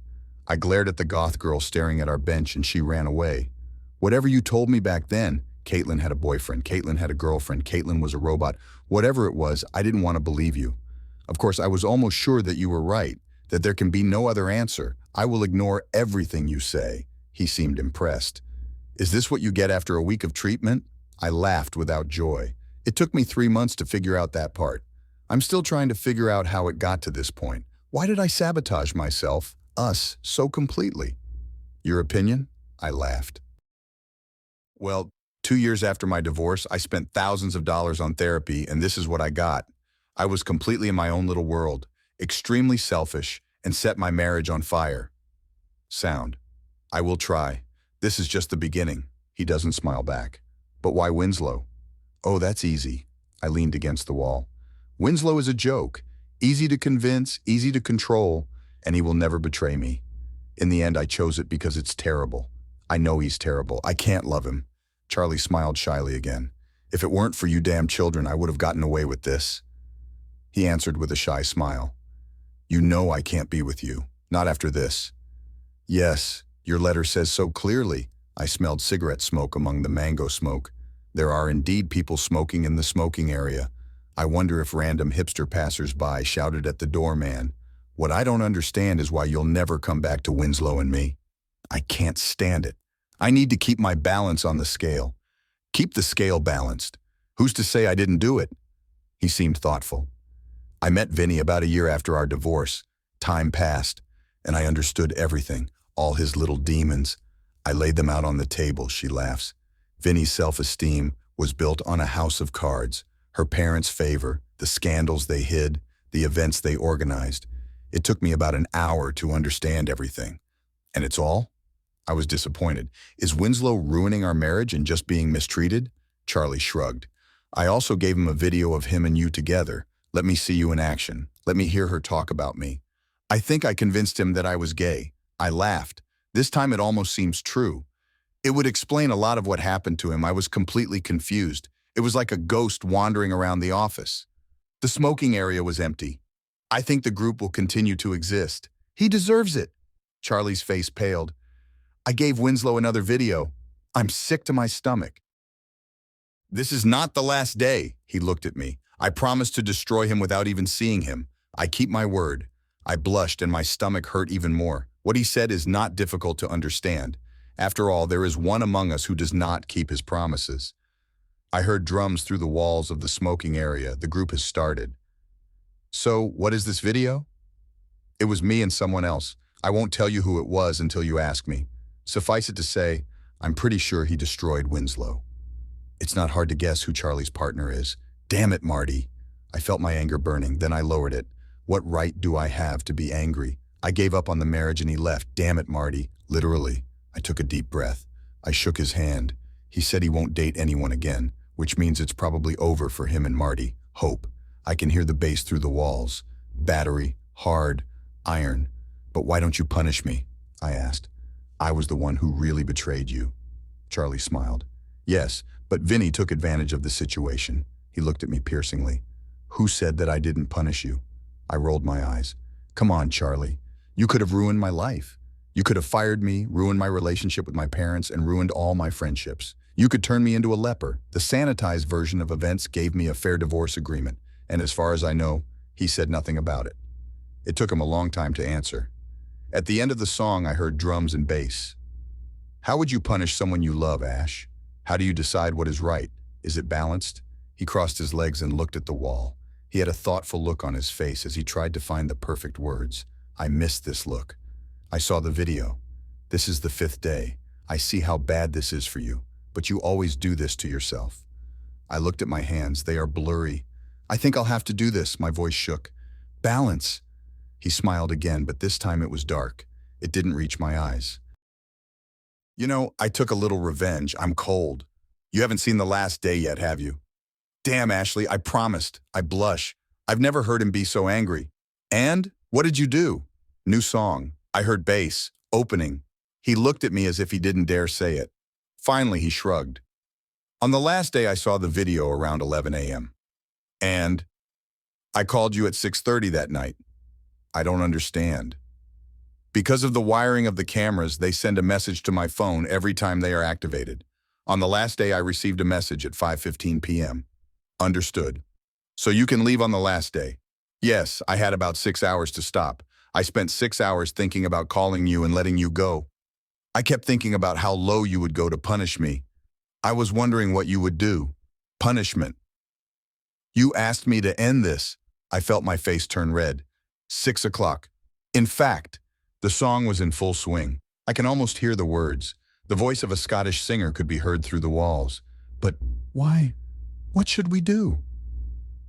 I glared at the goth girl staring at our bench and she ran away. Whatever you told me back then, Caitlin had a boyfriend, Caitlin had a girlfriend, Caitlin was a robot, whatever it was, I didn't want to believe you. Of course, I was almost sure that you were right, that there can be no other answer. I will ignore everything you say. He seemed impressed. Is this what you get after a week of treatment? I laughed without joy. It took me 3 months to figure out that part. I'm still trying to figure out how it got to this point. Why did I sabotage myself, us, so completely? Your opinion? I laughed. Well, 2 years after my divorce, I spent thousands of dollars on therapy, and this is what I got. I was completely in my own little world, extremely selfish, and set my marriage on fire. Sound. I will try. This is just the beginning. He doesn't smile back. But why Winslow? Oh, that's easy. I leaned against the wall. Winslow is a joke. Easy to convince, easy to control, and he will never betray me. In the end, I chose it because it's terrible. I know he's terrible. I can't love him. Charlie smiled shyly again. If it weren't for you damn children, I would have gotten away with this. He answered with a shy smile. You know I can't be with you. Not after this. Yes, your letter says so clearly. I smelled cigarette smoke among the mango smoke. There are indeed people smoking in the smoking area. I wonder if random hipster passers-by shouted at the doorman. What I don't understand is why you'll never come back to Winslow and me. I can't stand it. I need to keep my balance on the scale. Keep the scale balanced. Who's to say I didn't do it? He seemed thoughtful. I met Vinny about a year after our divorce. Time passed, and I understood everything, all his little demons. I laid them out on the table, she laughs. Vinny's self-esteem was built on a house of cards. Her parents' favor, the scandals they hid, the events they organized. It took me about an hour to understand everything. And it's all? I was disappointed. Is Winslow ruining our marriage and just being mistreated? Charlie shrugged. I also gave him a video of him and you together. Let me see you in action. Let me hear her talk about me. I think I convinced him that I was gay. I laughed. This time it almost seems true. It would explain a lot of what happened to him. I was completely confused. It was like a ghost wandering around the office. The smoking area was empty. I think the group will continue to exist. He deserves it. Charlie's face paled. I gave Winslow another video. I'm sick to my stomach. This is not the last day, he looked at me. I promised to destroy him without even seeing him. I keep my word. I blushed and my stomach hurt even more. What he said is not difficult to understand. After all, there is one among us who does not keep his promises. I heard drums through the walls of the smoking area. The group has started. So, what is this video? It was me and someone else. I won't tell you who it was until you ask me. Suffice it to say, I'm pretty sure he destroyed Winslow. It's not hard to guess who Charlie's partner is. Damn it, Marty. I felt my anger burning, then I lowered it. What right do I have to be angry? I gave up on the marriage and he left. Damn it, Marty. Literally. I took a deep breath. I shook his hand. He said he won't date anyone again, which means it's probably over for him and Marty. Hope. I can hear the bass through the walls. Battery, hard, iron. But why don't you punish me? I asked. I was the one who really betrayed you. Charlie smiled. Yes, but Vinny took advantage of the situation. He looked at me piercingly. Who said that I didn't punish you? I rolled my eyes. Come on, Charlie. You could have ruined my life. You could have fired me, ruined my relationship with my parents, and ruined all my friendships. You could turn me into a leper. The sanitized version of events gave me a fair divorce agreement, and as far as I know, he said nothing about it. It took him a long time to answer. At the end of the song, I heard drums and bass. How would you punish someone you love, Ash? How do you decide what is right? Is it balanced? He crossed his legs and looked at the wall. He had a thoughtful look on his face as he tried to find the perfect words. I missed this look. I saw the video. This is the 5th day. I see how bad this is for you, but you always do this to yourself. I looked at my hands. They are blurry. I think I'll have to do this. My voice shook. Balance. He smiled again, but this time it was dark. It didn't reach my eyes. You know, I took a little revenge. I'm cold. You haven't seen The Last Day yet, have you? Damn, Ashley, I promised. I blush. I've never heard him be so angry. And? What did you do? New song. I heard bass. Opening. He looked at me as if he didn't dare say it. Finally, he shrugged. On the last day, I saw the video around 11 a.m. And? I called you at 6:30 that night. I don't understand. Because of the wiring of the cameras, they send a message to my phone every time they are activated. On the last day, I received a message at 5:15 p.m. Understood. So you can leave on the last day. Yes, I had about 6 hours to stop. I spent 6 hours thinking about calling you and letting you go. I kept thinking about how low you would go to punish me. I was wondering what you would do. Punishment. You asked me to end this. I felt my face turn red. 6 o'clock. In fact, the song was in full swing. I can almost hear the words. The voice of a Scottish singer could be heard through the walls. But why? What should we do?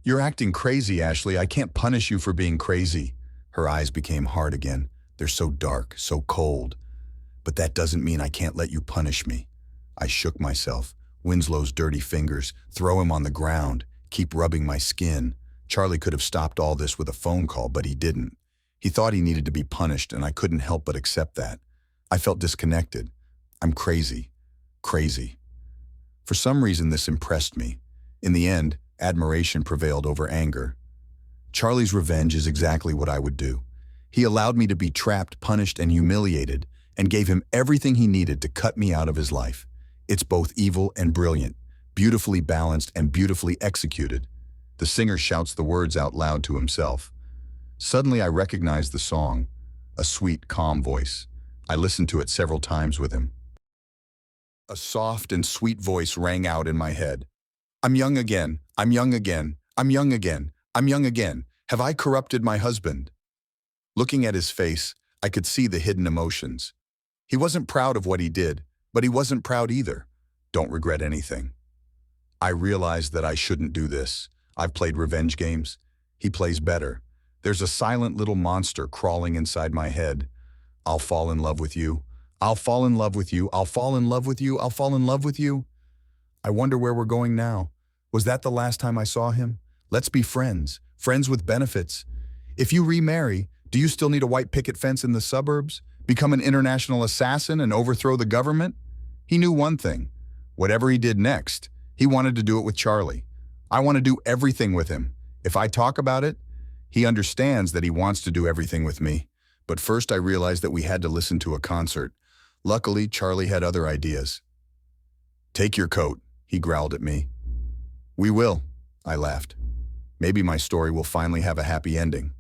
You're acting crazy, Ashley. I can't punish you for being crazy. Her eyes became hard again. They're so dark, so cold. But that doesn't mean I can't let you punish me. I shook myself. Winslow's dirty fingers. Throw him on the ground. Keep rubbing my skin. Charlie could have stopped all this with a phone call, but he didn't. He thought he needed to be punished, and I couldn't help but accept that. I felt disconnected. I'm crazy. Crazy. For some reason, this impressed me. In the end, admiration prevailed over anger. Charlie's revenge is exactly what I would do. He allowed me to be trapped, punished, and humiliated, and gave him everything he needed to cut me out of his life. It's both evil and brilliant, beautifully balanced and beautifully executed. The singer shouts the words out loud to himself. Suddenly I recognized the song, a sweet, calm voice. I listened to it several times with him. A soft and sweet voice rang out in my head. I'm young again, I'm young again, I'm young again, I'm young again. Have I corrupted my husband? Looking at his face, I could see the hidden emotions. He wasn't proud of what he did, but he wasn't proud either. Don't regret anything. I realized that I shouldn't do this. I've played revenge games. He plays better. There's a silent little monster crawling inside my head. I'll fall in love with you. I'll fall in love with you. I'll fall in love with you. I'll fall in love with you. I wonder where we're going now. Was that the last time I saw him? Let's be friends. Friends with benefits. If you remarry, do you still need a white picket fence in the suburbs? Become an international assassin and overthrow the government? He knew one thing. Whatever he did next, he wanted to do it with Charlie. I want to do everything with him. If I talk about it, he understands that he wants to do everything with me. But first I realized that we had to listen to a concert. Luckily, Charlie had other ideas. Take your coat, he growled at me. We will, I laughed. Maybe my story will finally have a happy ending.